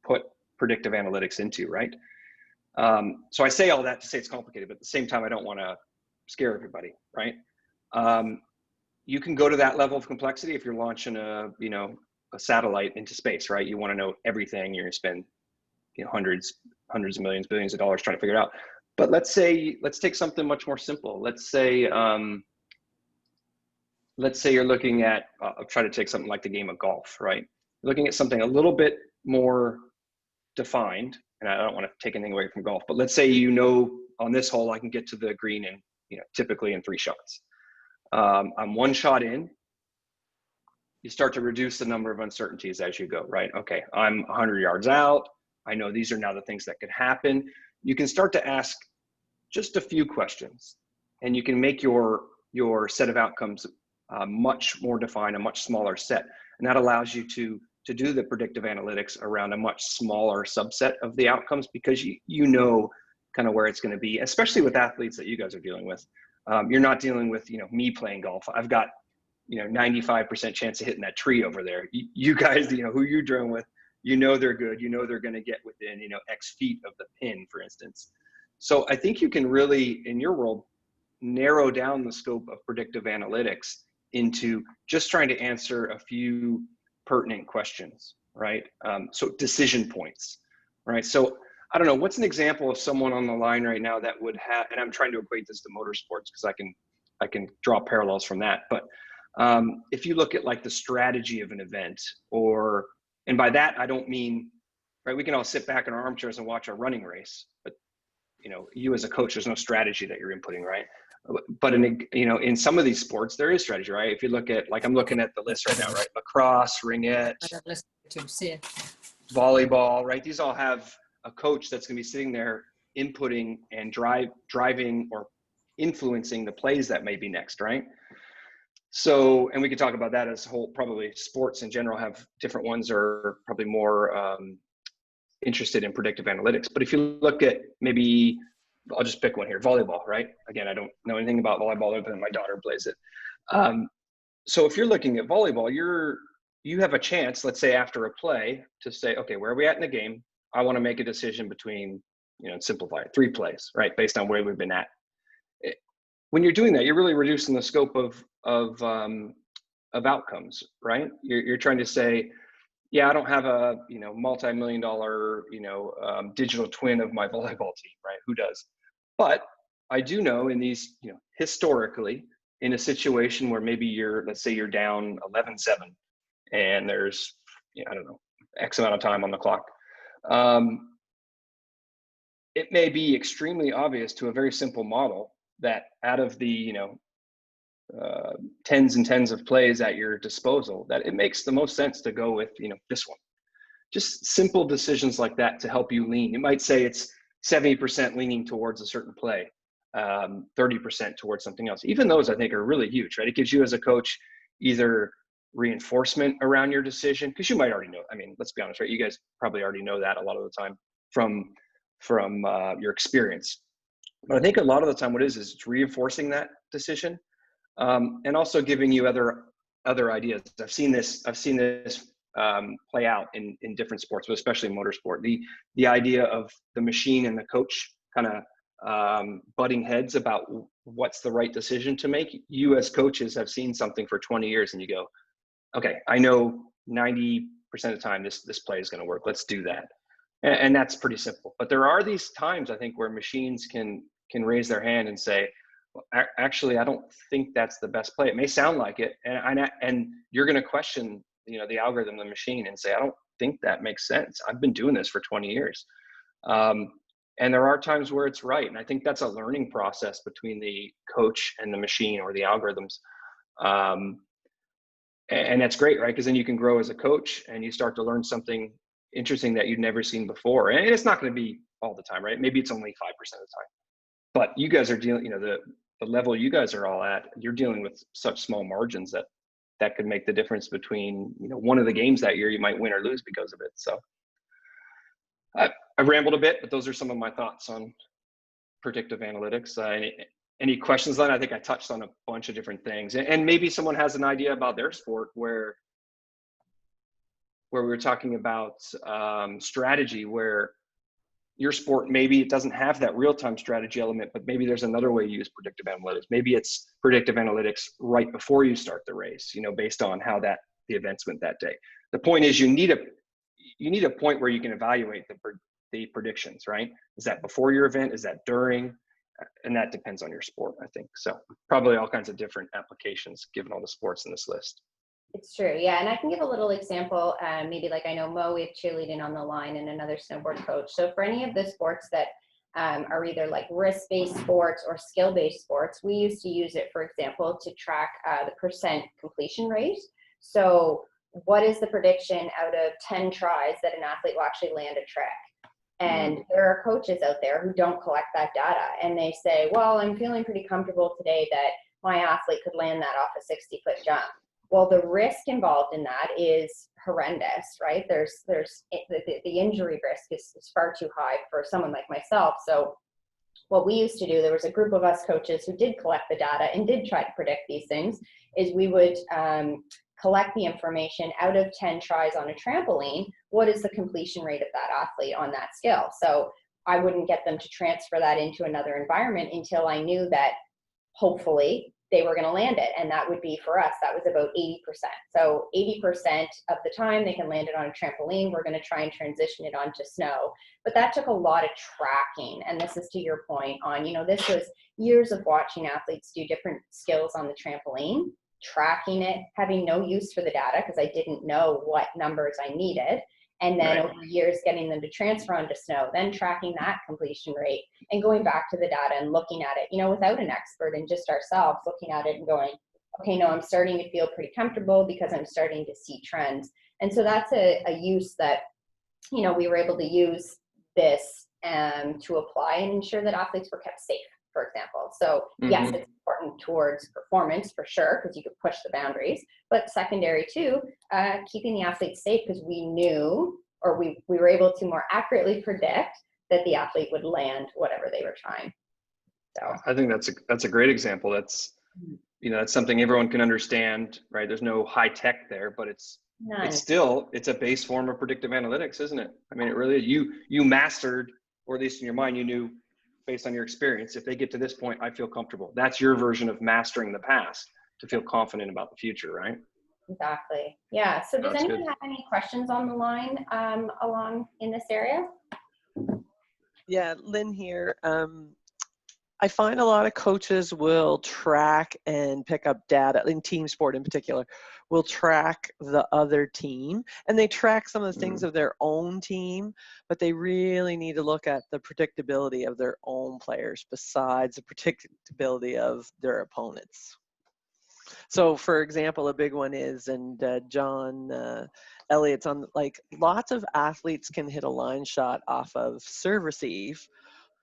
put predictive analytics into, right? So I say all that to say it's complicated, but at the same time, I don't want to scare everybody, right? You can go to that level of complexity if you're launching a satellite into space, right? You want to know everything. You're going to spend hundreds of millions, billions of dollars trying to figure it out. But let's take something much more simple. Let's say you're looking at, I'll try to take something like the game of golf, right? Looking at something a little bit more defined, and I don't want to take anything away from golf, but let's say, on this hole, I can get to the green in, typically in 3 shots. I'm 1 shot in. You start to reduce the number of uncertainties as you go, right? Okay, I'm 100 yards out. I know these are now the things that could happen. You can start to ask just a few questions, and you can make your set of outcomes much more defined, a much smaller set. And that allows you to do the predictive analytics around a much smaller subset of the outcomes, because you know kind of where it's going to be, especially with athletes that you guys are dealing with. You're not dealing with, me playing golf. I've got, 95% chance of hitting that tree over there. You guys, who you're dealing with, they're good. They're going to get within, X feet of the pin, for instance. So I think you can really, in your world, narrow down the scope of predictive analytics into just trying to answer a few pertinent questions, right? So decision points, right? So I don't know, what's an example of someone on the line right now that would have, and I'm trying to equate this to motorsports because I can draw parallels from that. But if you look at like the strategy of an event, and by that, I don't mean, right, we can all sit back in our armchairs and watch a running race, but you as a coach, there's no strategy that you're inputting, right? But in some of these sports, there is strategy, right? If you look at, like, I'm looking at the list right now, right? Lacrosse, ringette, volleyball, right? These all have a coach that's going to be sitting there inputting and driving or influencing the plays that may be next, right? So, and we could talk about that as a whole. Probably sports in general have different ones, or probably more interested in predictive analytics. But if you look at, maybe I'll just pick one here, volleyball, right? Again, I don't know anything about volleyball other than my daughter plays it. So if you're looking at volleyball, you have a chance, let's say after a play, to say, okay, where are we at in the game? I want to make a decision between, simplify it, 3 plays, right? Based on where we've been at. When you're doing that, you're really reducing the scope of outcomes, right? You're trying to say, yeah, I don't have a, multi-million-dollar, digital twin of my volleyball team, right? Who does? But I do know in these, historically, in a situation where maybe let's say you're down 11-7 and there's, I don't know, X amount of time on the clock. It may be extremely obvious to a very simple model that out of the, tens and tens of plays at your disposal, that it makes the most sense to go with, this one. Just simple decisions like that to help you lean. You might say it's 70% leaning towards a certain play. 30% towards something else. Even those I think are really huge, right? It gives you as a coach either reinforcement around your decision, because you might already know. I mean, let's be honest, right? You guys probably already know that a lot of the time from your experience. But I think a lot of the time what it is it's reinforcing that decision, and also giving you other ideas. I've seen this play out in different sports, but especially in motorsport. The idea of the machine and the coach kind of butting heads about what's the right decision to make. You as coaches have seen something for 20 years and you go, okay, I know 90% of the time this play is going to work. Let's do that. And that's pretty simple. But there are these times I think where machines can raise their hand and say, well, actually, I don't think that's the best play. It may sound like it, and you're going to question, the algorithm, the machine, and say, I don't think that makes sense. I've been doing this for 20 years. And there are times where it's right. And I think that's a learning process between the coach and the machine or the algorithms. And that's great, right? Because then you can grow as a coach and you start to learn something interesting that you've never seen before. And it's not going to be all the time, right? Maybe it's only 5% of the time. But you guys are dealing, the level you guys are all at, you're dealing with such small margins that could make the difference between, one of the games that year you might win or lose because of it. So I've rambled a bit, but those are some of my thoughts on predictive analytics. Any questions on? I think I touched on a bunch of different things, and maybe someone has an idea about their sport where we were talking about strategy, where your sport, maybe it doesn't have that real-time strategy element, but maybe there's another way you use predictive analytics. Maybe it's predictive analytics right before you start the race, based on how the events went that day. The point is you need a point where you can evaluate the predictions, right? Is that before your event? Is that during? And that depends on your sport, I think. So probably all kinds of different applications given all the sports in this list. It's true, yeah. And I can give a little example. Maybe like I know Mo, we have cheerleading on the line and another snowboard coach. So for any of the sports that are either like risk-based sports or skill-based sports, we used to use it, for example, to track the percent completion rate. So what is the prediction out of 10 tries that an athlete will actually land a trick? And there are coaches out there who don't collect that data. And they say, well, I'm feeling pretty comfortable today that my athlete could land that off a 60-foot jump. Well, the risk involved in that is horrendous, right? There's the injury risk is far too high for someone like myself. So what we used to do, there was a group of us coaches who did collect the data and did try to predict these things, is we would collect the information out of 10 tries on a trampoline. What is the completion rate of that athlete on that skill? So I wouldn't get them to transfer that into another environment until I knew that hopefully they were going to land it. And that would be, for us, that was about 80%. So 80% of the time they can land it on a trampoline. We're going to try and transition it onto snow. But that took a lot of tracking. And this is to your point on, this was years of watching athletes do different skills on the trampoline, tracking it, having no use for the data because I didn't know what numbers I needed. And then over years, getting them to transfer onto snow, then tracking that completion rate and going back to the data and looking at it, without an expert and just ourselves looking at it and going, okay, no, I'm starting to feel pretty comfortable because I'm starting to see trends. And so that's a use that, we were able to use this to apply and ensure that athletes were kept safe, for example. So yes, it's important towards performance for sure, because you could push the boundaries, but secondary too, keeping the athletes safe because we knew, or we were able to more accurately predict that the athlete would land whatever they were trying. So I think that's a great example. That's, that's something everyone can understand, right? There's no high tech there, but it's a base form of predictive analytics, isn't it? I mean, it really, you mastered, or at least in your mind, you knew based on your experience, if they get to this point, I feel comfortable. That's your version of mastering the past to feel confident about the future, right? Exactly. Yeah. So does anyone have any questions on the line along in this area? Yeah, Lynn here. I find a lot of coaches will track and pick up data, in team sport in particular, will track the other team, and they track some of the things of their own team, but they really need to look at the predictability of their own players besides the predictability of their opponents. So for example, a big one is, and John Elliott's on, like, lots of athletes can hit a line shot off of serve receive,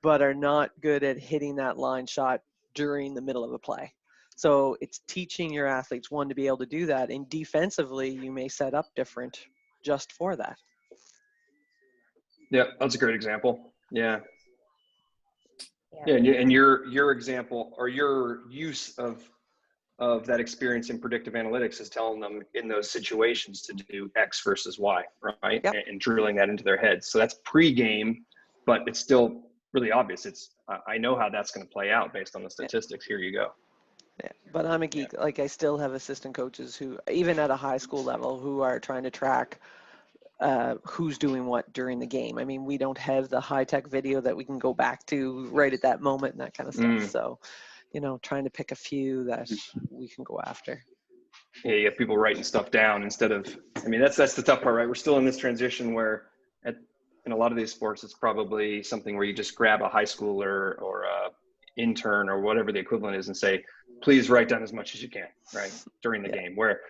but are not good at hitting that line shot during the middle of a play. So it's teaching your athletes, one, to be able to do that, and defensively, you may set up different just for that. Yeah, that's a great example. Yeah. Yeah. And your example or your use of that experience in predictive analytics is telling them in those situations to do X versus Y, right? Yep. And drilling that into their heads. So that's pre-game, but it's still really obvious. It's I know how that's going to play out based on the statistics. Here you go. Yeah, but I'm a geek. Yeah. Like, I still have assistant coaches who, even at a high school level, who are trying to track who's doing what during the game. I mean, we don't have the high-tech video that we can go back to right at that moment and that kind of stuff. So, trying to pick a few that we can go after. Yeah, you have people writing stuff down instead of, I mean, that's the tough part, right? We're still in this transition where in a lot of these sports, it's probably something where you just grab a high schooler or a intern or whatever the equivalent is and say, please write down as much as you can, right? During the game, where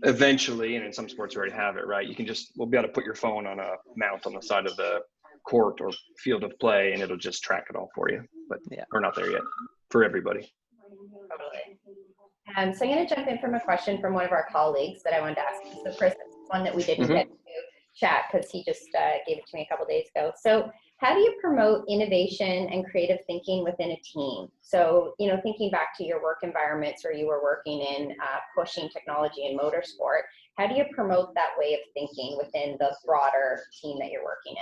eventually, and in some sports you already have it, right? We'll be able to put your phone on a mount on the side of the court or field of play and it'll just track it all for you, but we're not there yet for everybody. Totally. So I'm going to jump in from a question from one of our colleagues that I wanted to ask you. So Chris, this is one that we didn't get to chat because he just gave it to me a couple days ago. So how do you promote innovation and creative thinking within a team? So, thinking back to your work environments where you were working in pushing technology in motorsport, how do you promote that way of thinking within the broader team that you're working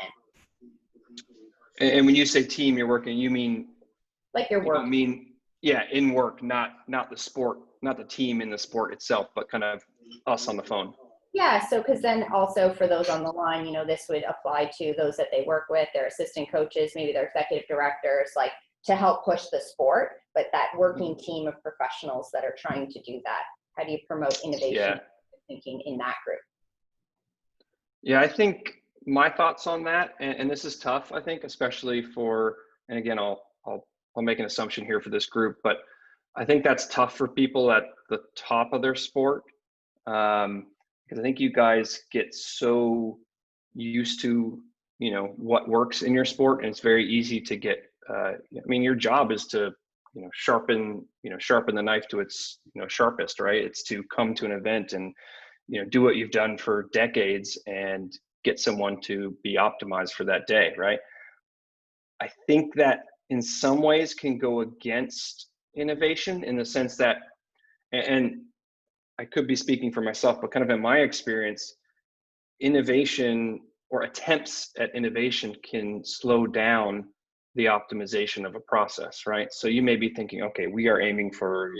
in? And when you say team you're working, you mean like your work? You mean, in work, not the sport, not the team in the sport itself, but kind of us on the phone. Yeah, so because then also for those on the line, this would apply to those that they work with, their assistant coaches, maybe their executive directors, like to help push the sport, but that working team of professionals that are trying to do that. How do you promote innovation thinking in that group? Yeah, I think my thoughts on that, and this is tough, I think, especially for, and again, I'll make an assumption here for this group, but I think that's tough for people at the top of their sport. Because I think you guys get so used to, what works in your sport, and it's very easy to get, your job is to, sharpen the knife to its, sharpest, right? It's to come to an event and, do what you've done for decades and get someone to be optimized for that day, right? I think that in some ways can go against innovation in the sense that, and I could be speaking for myself, but kind of in my experience, innovation or attempts at innovation can slow down the optimization of a process, right? So you may be thinking, okay, we are aiming for,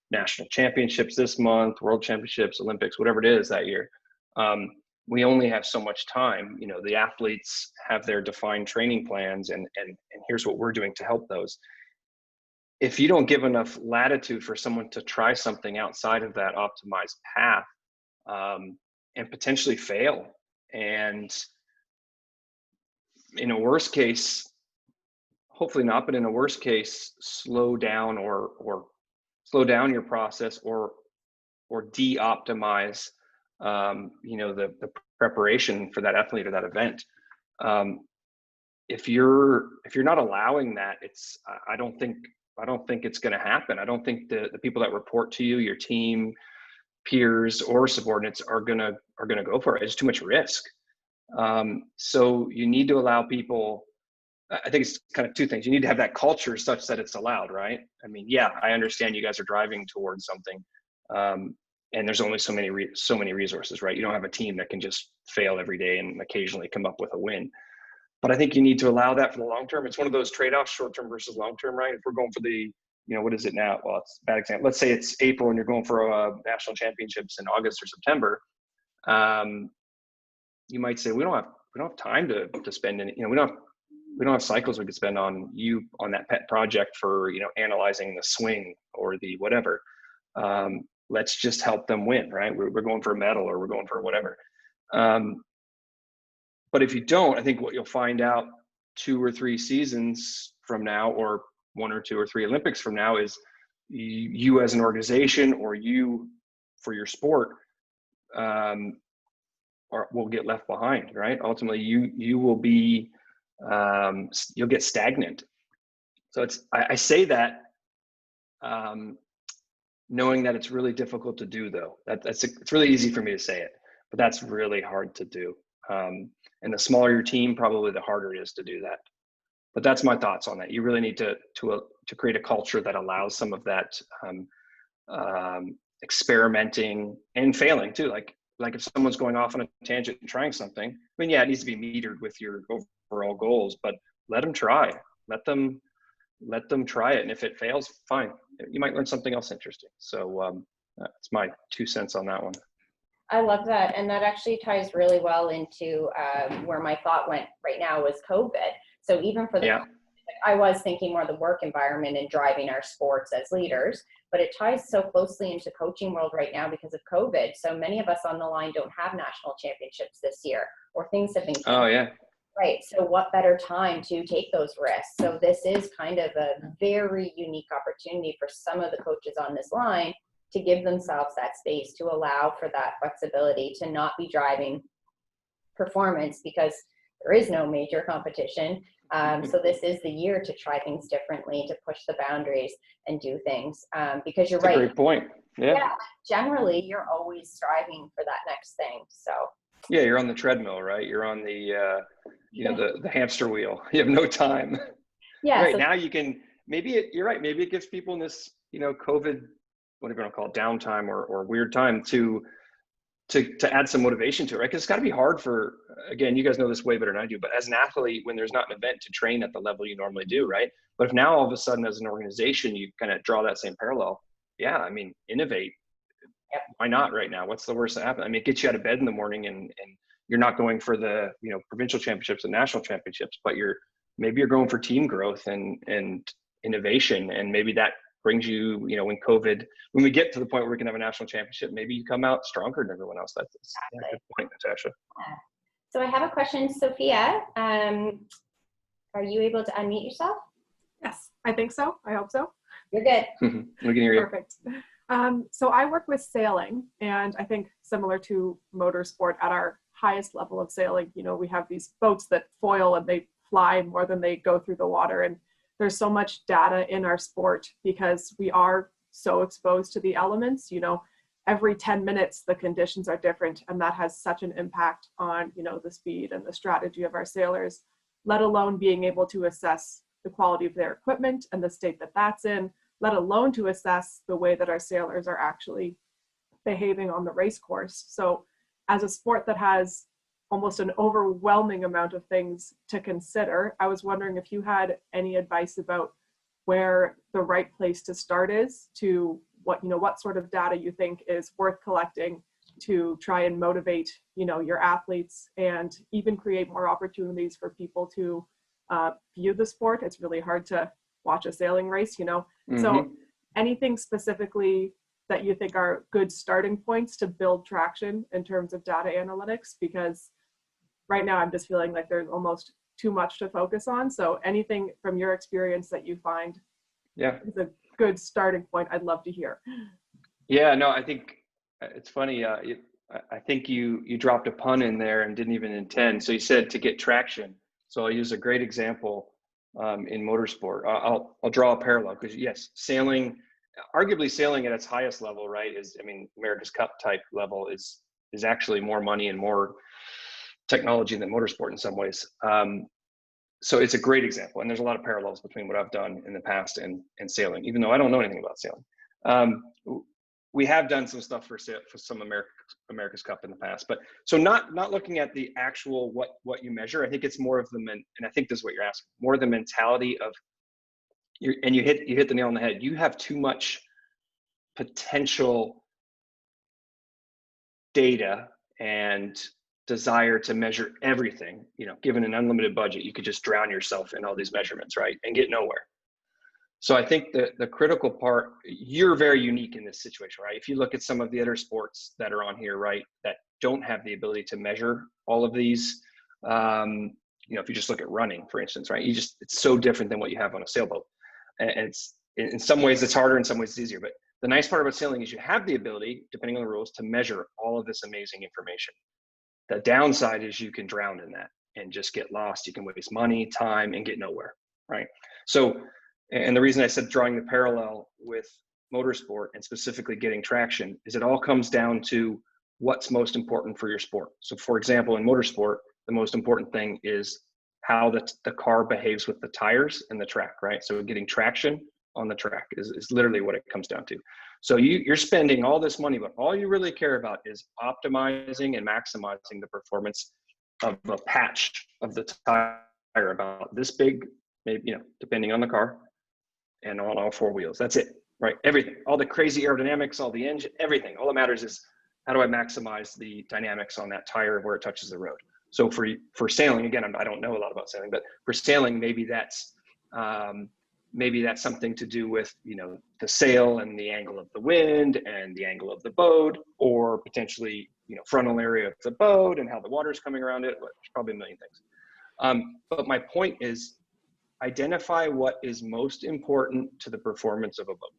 national championships this month, world championships, Olympics, whatever it is that year. We only have so much time. The athletes have their defined training plans and here's what we're doing to help those. If you don't give enough latitude for someone to try something outside of that optimized path and potentially fail, and in a worst case, hopefully not, but in a worst case, slow down or slow down your process or de-optimize the preparation for that athlete or that event. If you're not allowing that, I don't think it's going to happen. I don't think the people that report to you, your team, peers, or subordinates are going to go for it. It's too much risk. So you need to allow people. I think it's kind of two things. You need to have that culture such that it's allowed, right? I mean, I understand you guys are driving towards something, and there's only so many resources, right? You don't have a team that can just fail every day and occasionally come up with a win. But I think you need to allow that for the long term. It's one of those trade-offs, short-term versus long-term, right? If we're going for the, what is it now? Well, it's a bad example. Let's say it's April and you're going for national championships in August or September. You might say, we don't have time to spend any, we don't have cycles we could spend on that pet project for, analyzing the swing or the whatever. Let's just help them win, right? We're going for a medal or we're going for whatever. But if you don't, I think what you'll find out 2 or 3 seasons from now, or 1 or 2 or 3 Olympics from now, is you as an organization or you for your sport will get left behind, right? Ultimately, you will be, you'll get stagnant So I say that knowing that it's really difficult to do, though. It's really easy for me to say it, but that's really hard to do. And the smaller your team, probably the harder it is to do that. But that's my thoughts on that. You really need to create a culture that allows some of that experimenting and failing too. Like if someone's going off on a tangent and trying something, I mean, yeah, it needs to be metered with your overall goals, but let them try. Let them try it, and if it fails, fine. You might learn something else interesting. So that's my 2 cents on that one. I love that, and that actually ties really well into where my thought went right now was COVID. So even for the, I was thinking more the work environment and driving our sports as leaders, but it ties so closely into coaching world right now because of COVID. So many of us on the line don't have national championships this year, or things have been canceled. Oh yeah. Right. So what better time to take those risks? So this is kind of a very unique opportunity for some of the coaches on this line to give themselves that space to allow for that flexibility, to not be driving performance because there is no major competition. So this is the year to try things differently, to push the boundaries and do things. Because you're That's right. a great point. Yeah. Generally, you're always striving for that next thing. So. Yeah, you're on the treadmill, right? You're on the, the hamster wheel. You have no time. Yeah. Right So now you can, you're right. Maybe it gives people in this, COVID, whatever you want to call it, downtime or weird time to add some motivation to it, right? Because it's got to be hard for, again, you guys know this way better than I do, but as an athlete, when there's not an event to train at the level you normally do, right? But if now all of a sudden as an organization, you kind of draw that same parallel, yeah, I mean, innovate. Yep. Why not right now? What's the worst that happens? I mean, it gets you out of bed in the morning and you're not going for the, provincial championships and national championships, but maybe you're going for team growth and innovation. And maybe that brings you, when we get to the point where we can have a national championship, maybe you come out stronger than everyone else. That's a good point, Natasha. Yeah. So I have a question, Sophia. Are you able to unmute yourself? Yes, I think so. I hope so. You're good. We can hear you. Perfect. So I work with sailing, and I think similar to motorsport, at our highest level of sailing, we have these boats that foil and they fly more than they go through the water. And there's so much data in our sport because we are so exposed to the elements. Every 10 minutes, the conditions are different, and that has such an impact on, the speed and the strategy of our sailors, let alone being able to assess the quality of their equipment and the state that that's in, let alone to assess the way that our sailors are actually behaving on the race course. So as a sport that has almost an overwhelming amount of things to consider, I was wondering if you had any advice about where the right place to start is, to what sort of data you think is worth collecting to try and motivate, your athletes and even create more opportunities for people to view the sport. It's really hard to watch a sailing race, Mm-hmm. So anything specifically that you think are good starting points to build traction in terms of data analytics? Because right now I'm just feeling like there's almost too much to focus on. So anything from your experience that you find is a good starting point, I'd love to hear. Yeah, no, I think it's funny. I think you dropped a pun in there and didn't even intend. So you said to get traction. So I'll use a great example in motorsport. I'll draw a parallel because yes, arguably sailing at its highest level, right, America's Cup type level is actually more money and more technology than motorsport in some ways. So it's a great example, and there's a lot of parallels between what I've done in the past and sailing, even though I don't know anything about sailing. We have done some stuff for some America's Cup in the past, but so not looking at the actual what you measure. I think it's more of and I think this is what you're asking, more the mentality of you hit the nail on the head. You have too much potential data and desire to measure everything. Given an unlimited budget, you could just drown yourself in all these measurements, right, and get nowhere. So I think the critical part, you're very unique in this situation, right? If you look at some of the other sports that are on here, right, that don't have the ability to measure all of these, if you just look at running, for instance, right, it's so different than what you have on a sailboat. And it's, in some ways it's harder, in some ways it's easier. But the nice part about sailing is you have the ability, depending on the rules, to measure all of this amazing information. The downside is you can drown in that and just get lost. You can waste money, time, and get nowhere, right? So And the reason I said drawing the parallel with motorsport and specifically getting traction is it all comes down to what's most important for your sport. So for example, in motorsport, the most important thing is how the car behaves with the tires and the track, right? So getting traction on the track is literally what it comes down to. So you're spending all this money, but all you really care about is optimizing and maximizing the performance of a patch of the tire about this big, maybe, you know, depending on the car, and on all four wheels. That's it, right? Everything, all the crazy aerodynamics, all the engine, everything. All that matters is how do I maximize the dynamics on that tire where it touches the road. So for sailing, again, I don't know a lot about sailing, but for sailing, maybe that's something to do with, you know, the sail and the angle of the wind and the angle of the boat, or potentially, you know, frontal area of the boat and how the water's coming around it. There's probably a million things. But my point is, identify what is most important to the performance of a boat,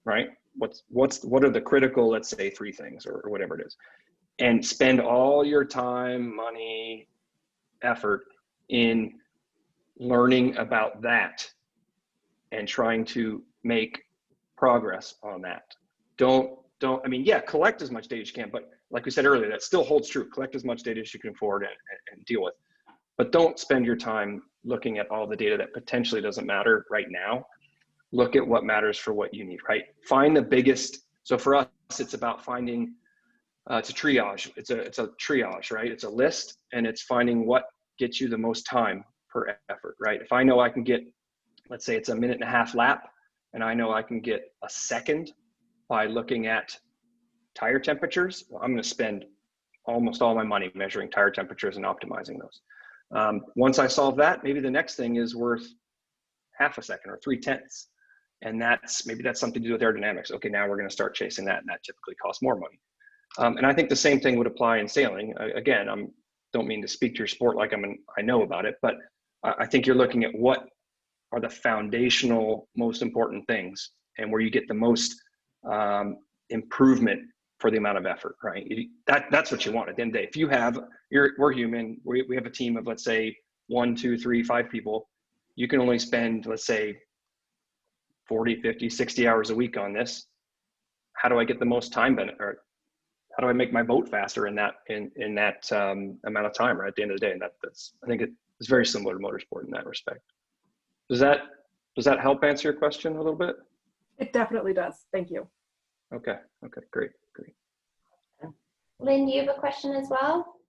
right? What are the critical, let's say, 3 things or whatever it is, and spend all your time, money, effort in learning about that and trying to make progress on that. I mean, yeah, collect as much data as you can, but like we said earlier, that still holds true. Collect as much data as you can afford and deal with. But don't spend your time looking at all the data that potentially doesn't matter right now. Look at what matters for what you need, right? Find the biggest. So for us, it's about finding, it's a triage. It's a triage, right? It's a list, and it's finding what gets you the most time per effort, right? If I know I can get, let's say it's a 1.5 minute lap, and I know I can get a second by looking at tire temperatures, well, I'm going to spend almost all my money measuring tire temperatures and optimizing those. Once I solve that, maybe the next thing is worth 1/2 second or 3/10. And maybe that's something to do with aerodynamics. Okay, now we're going to start chasing that, and that typically costs more money. And I think the same thing would apply in sailing. Again, don't mean to speak to your sport like I know about it, but I think you're looking at what are the foundational, most important things, and where you get the most improvement for the amount of effort, right? That's what you want at the end of the day. We're human. We have a team of, let's say, 1, 2, 3, 5 people. You can only spend, let's say, 40, 50, 60 hours a week on this. How do I get the most time benefit, or how do I make my boat faster in that amount of time, right? At the end of the day, and I think it's very similar to motorsport in that respect. Does that help answer your question a little bit? It definitely does. Thank you. Okay, great. Lynn, do you have a question as well?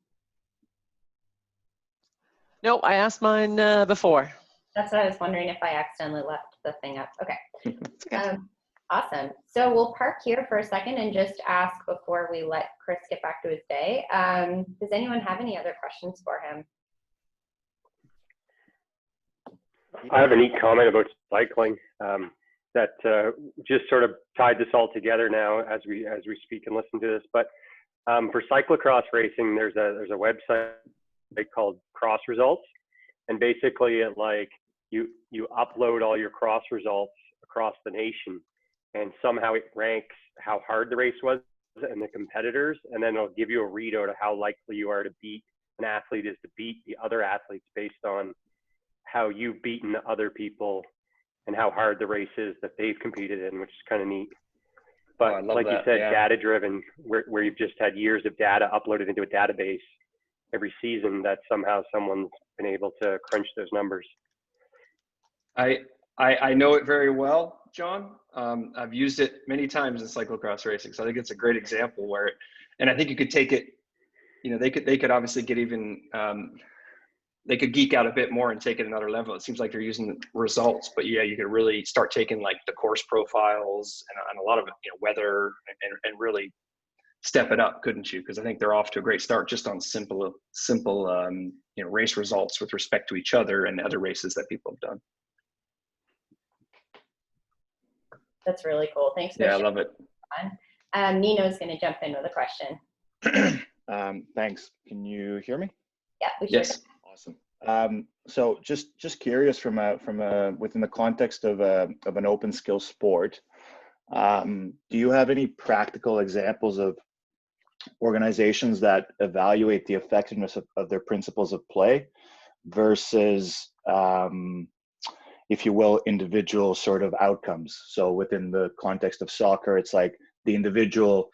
No, I asked mine before. That's what I was wondering, if I accidentally left the thing up. Okay. It's okay. Awesome. So we'll park here for a second and just ask before we let Chris get back to his day. Does anyone have any other questions for him? I have a neat comment about cycling that just sort of tied this all together now as we speak and listen to this. But for cyclocross racing, there's a website called Cross Results, and basically you upload all your cross results across the nation, and somehow it ranks how hard the race was and the competitors, and then it'll give you a readout of how likely you are to beat an athlete is to beat the other athletes based on how you've beaten the other people and how hard the race is that they've competed in, which is kind of neat. But like you said, data driven, where you've just had years of data uploaded into a database every season, that somehow someone's been able to crunch those numbers. I know it very well, John. I've used it many times in cyclocross racing, so I think it's a great example and I think you could take it, you know, they could obviously get even, they could geek out a bit more and take it another level. It seems like they're using results, but yeah, you could really start taking like the course profiles and a lot of, you know, weather and really step it up, couldn't you? Because I think they're off to a great start just on simple you know, race results with respect to each other and other races that people have done. That's really cool. Thanks. Yeah, I love it. Nino's going to jump in with a question. Thanks. Can you hear me? Yeah, we sure Yes. Awesome. So just curious from within the context of an open skill sport, do you have any practical examples of organizations that evaluate the effectiveness of their principles of play versus if you will, individual sort of outcomes. So within the context of soccer, it's like the individual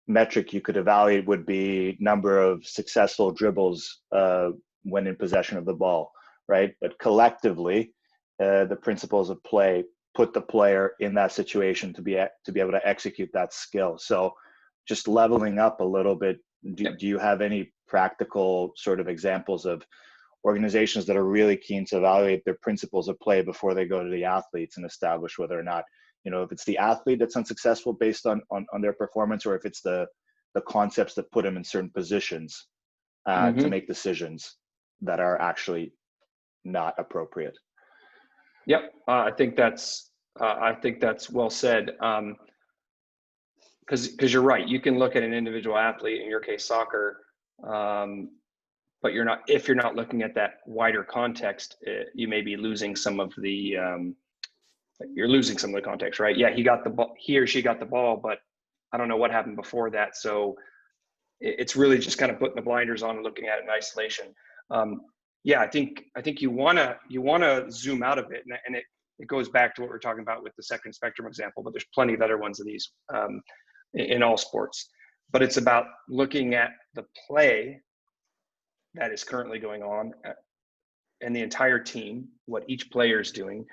metric you could evaluate would be number of successful dribbles when in possession of the ball, right? But collectively, the principles of play put the player in that situation to be able to execute that skill. So just leveling up a little bit, do you have any practical sort of examples of organizations that are really keen to evaluate their principles of play before they go to the athletes and establish whether or not, if it's the athlete that's unsuccessful based on their performance, or if it's the concepts that put them in certain positions to make decisions that are actually not appropriate? Yep, I think that's well said. Because you're right, you can look at an individual athlete, in your case soccer, but if you're not looking at that wider context, you may be losing some of the context, right? Yeah, he or she got the ball, but I don't know what happened before that. So it's really just kind of putting the blinders on and looking at it in isolation. Yeah, I think you wanna zoom out of it, and it goes back to what we're talking about with the second spectrum example, but there's plenty of other ones of these in all sports. But it's about looking at the play that is currently going on and the entire team, what each player is doing,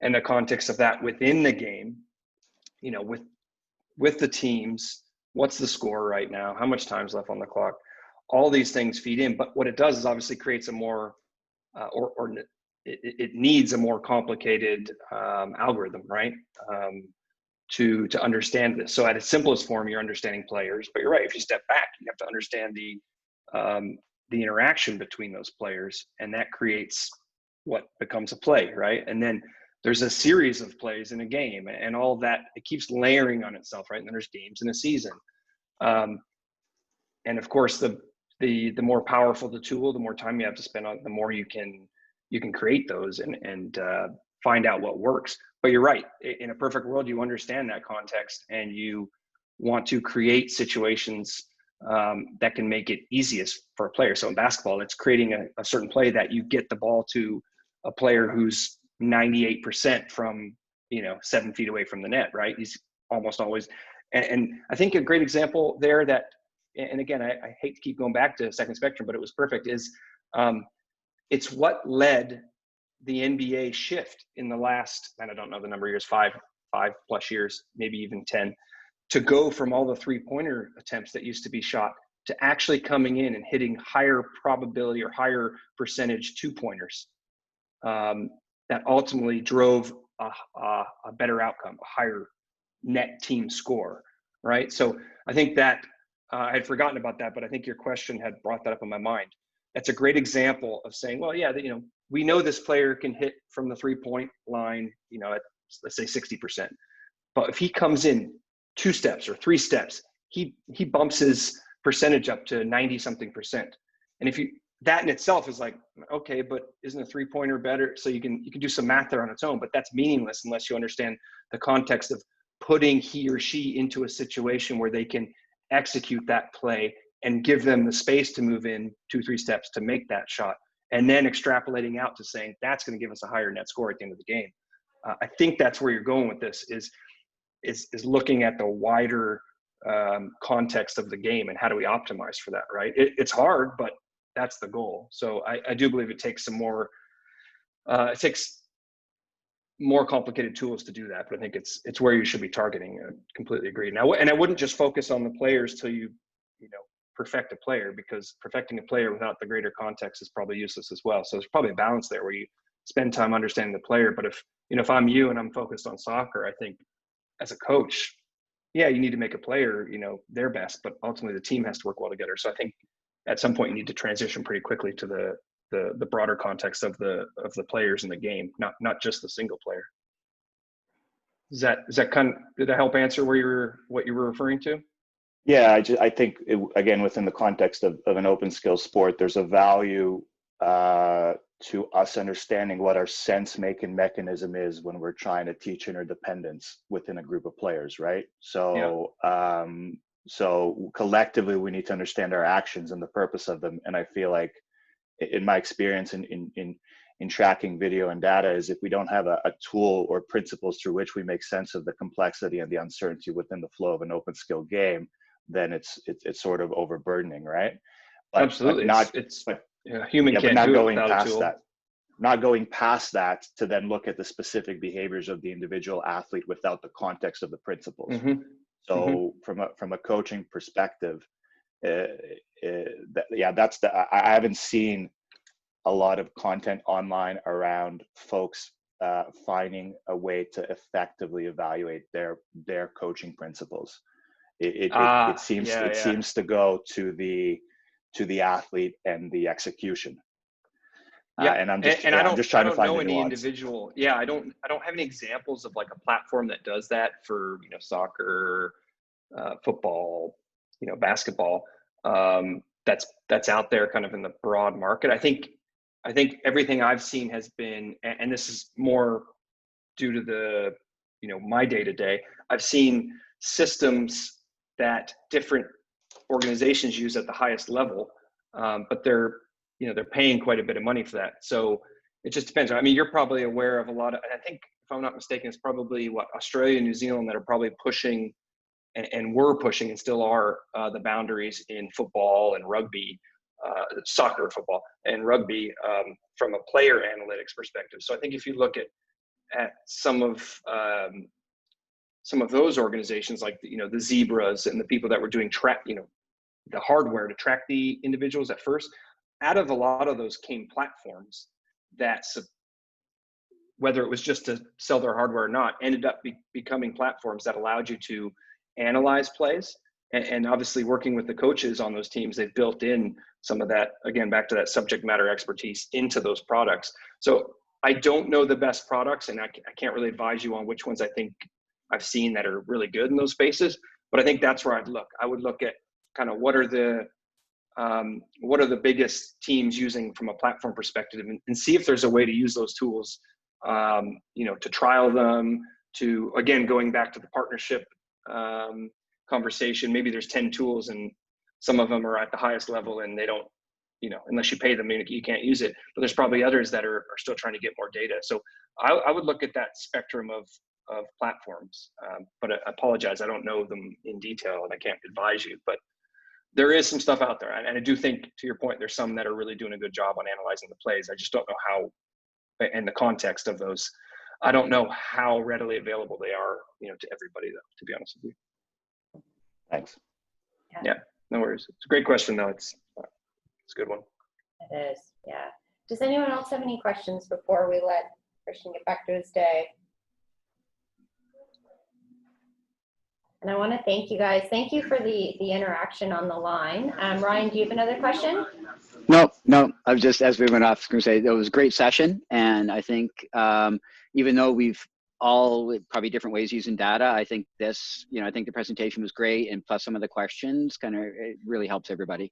and the context of that within the game, with the teams, what's the score right now, how much time's left on the clock, all these things feed in. But what it does is obviously creates a more it needs a more complicated algorithm, right, to understand this. So at its simplest form, you're understanding players, but you're right, if you step back, you have to understand the interaction between those players, and that creates what becomes a play, right? And then there's a series of plays in a game, and all that, it keeps layering on itself, right? And then there's games in a season. And of course, the more powerful the tool, the more time you have to spend on it, the more you can create those and find out what works. But you're right, in a perfect world, you understand that context and you want to create situations that can make it easiest for a player. So in basketball, it's creating a certain play that you get the ball to a player who's 98% from 7 feet away from the net, right? He's almost always, and I think a great example there that, and again, I hate to keep going back to second spectrum, but it was perfect, is it's what led the NBA shift in the last, and I don't know the number of years, five plus years, maybe even 10, to go from all the 3-pointer attempts that used to be shot to actually coming in and hitting higher probability or higher percentage 2-pointers. That ultimately drove a better outcome, a higher net team score, right? So I think that I had forgotten about that, but I think your question had brought that up in my mind. That's a great example of saying, well, yeah, we know this player can hit from the 3-point line, at let's say 60%. But if he comes in 2 steps or 3 steps, he bumps his percentage up to 90-something%. And if that in itself is like, okay, but isn't a 3-pointer better? So you can do some math there on its own, but that's meaningless unless you understand the context of putting he or she into a situation where they can execute that play and give them the space to move in 2-3 steps to make that shot, and then extrapolating out to saying that's going to give us a higher net score at the end of the game. I think that's where you're going with this, is looking at the wider context of the game and how do we optimize for that, right? It's hard, but that's the goal. So I do believe it takes some more, more complicated tools to do that, but I think it's where you should be targeting. I completely agree. Now, and I wouldn't just focus on the players till you perfect a player, because perfecting a player without the greater context is probably useless as well. So there's probably a balance there where you spend time understanding the player. But if I'm you and I'm focused on soccer, I think as a coach, yeah, you need to make a player, their best, but ultimately the team has to work well together. So I think at some point you need to transition pretty quickly to the broader context of the players in the game, not just the single player. Is that did that help answer what you were referring to? Yeah, I think again, within the context of an open skill sport, there's a value to us understanding what our sense-making mechanism is when we're trying to teach interdependence within a group of players, right? So, yeah. So collectively, we need to understand our actions and the purpose of them. And I feel like, in my experience in in tracking video and data is if we don't have a tool or principles through which we make sense of the complexity and the uncertainty within the flow of an open skill game, then it's sort of overburdening, right? But, Absolutely. Human but can't not do it going without a past tool. that. Not going past that to then look at the specific behaviors of the individual athlete without the context of the principles. So from a coaching perspective, I haven't seen a lot of content online around folks finding a way to effectively evaluate their coaching principles. It seems to go to the athlete and the execution. And I'm just trying to find the nuance. Individual. Yeah, I don't have any examples of like a platform that does that for soccer, football, basketball. That's out there kind of in the broad market. I think everything I've seen has been, and this is more due to the my day to day. I've seen systems that different organizations use at the highest level, but they're paying quite a bit of money for that. So it just depends. I mean, you're probably aware of a lot of, I think if I'm not mistaken, it's probably Australia and New Zealand that are probably pushing and were pushing and still are the boundaries in football and rugby, soccer, football and rugby from a player analytics perspective. So I think if you look at some of those organizations like the Zebras and the people that were doing the hardware to track the individuals at first, out of a lot of those came platforms that, whether it was just to sell their hardware or not, ended up becoming platforms that allowed you to analyze plays. And obviously working with the coaches on those teams, they've built in some of that, again, back to that subject matter expertise into those products. So I don't know the best products, and I can't really advise you on which ones I think I've seen that are really good in those spaces. But I think that's where I'd look. I would look at kind of what are the biggest teams using from a platform perspective, and see if there's a way to use those tools, to trial them, to, again, going back to the partnership conversation, maybe there's 10 tools and some of them are at the highest level and they don't, unless you pay them, you can't use it, but there's probably others that are still trying to get more data. So I would look at that spectrum of platforms, but I apologize, I don't know them in detail and I can't advise you, but there is some stuff out there. And I do think, to your point, there's some that are really doing a good job on analyzing the plays. I just don't know how, and the context of those, I don't know how readily available they are, to everybody, though, to be honest with you. Thanks. Yeah, no worries. It's a great question, though. It's a good one. It is, yeah. Does anyone else have any questions before we let Christian get back to his day? And I want to thank you guys. Thank you for the interaction on the line. Ryan, do you have another question? No. I was just, as we went off, I was going to say it was a great session. And I think even though we've all probably different ways using data, I think this, I think the presentation was great. And plus some of the questions it really helps everybody.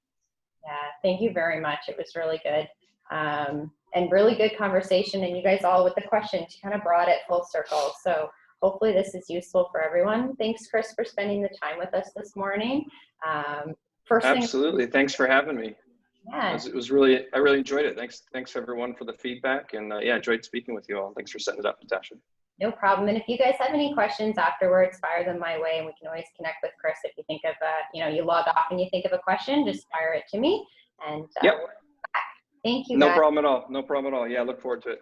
Yeah, thank you very much. It was really good. And really good conversation. And you guys all with the questions, you kind of brought it full circle. So hopefully this is useful for everyone. Thanks, Chris, for spending the time with us this morning. Absolutely. Thanks for having me. Yeah. It was really, I really enjoyed it. Thanks everyone for the feedback. And yeah, enjoyed speaking with you all. Thanks for setting it up, Natasha. No problem. And if you guys have any questions afterwards, fire them my way, and we can always connect with Chris. If you think of, you log off and you think of a question, just fire it to me. And yep. thank you. No problem at all. No problem at all. Yeah, I look forward to it.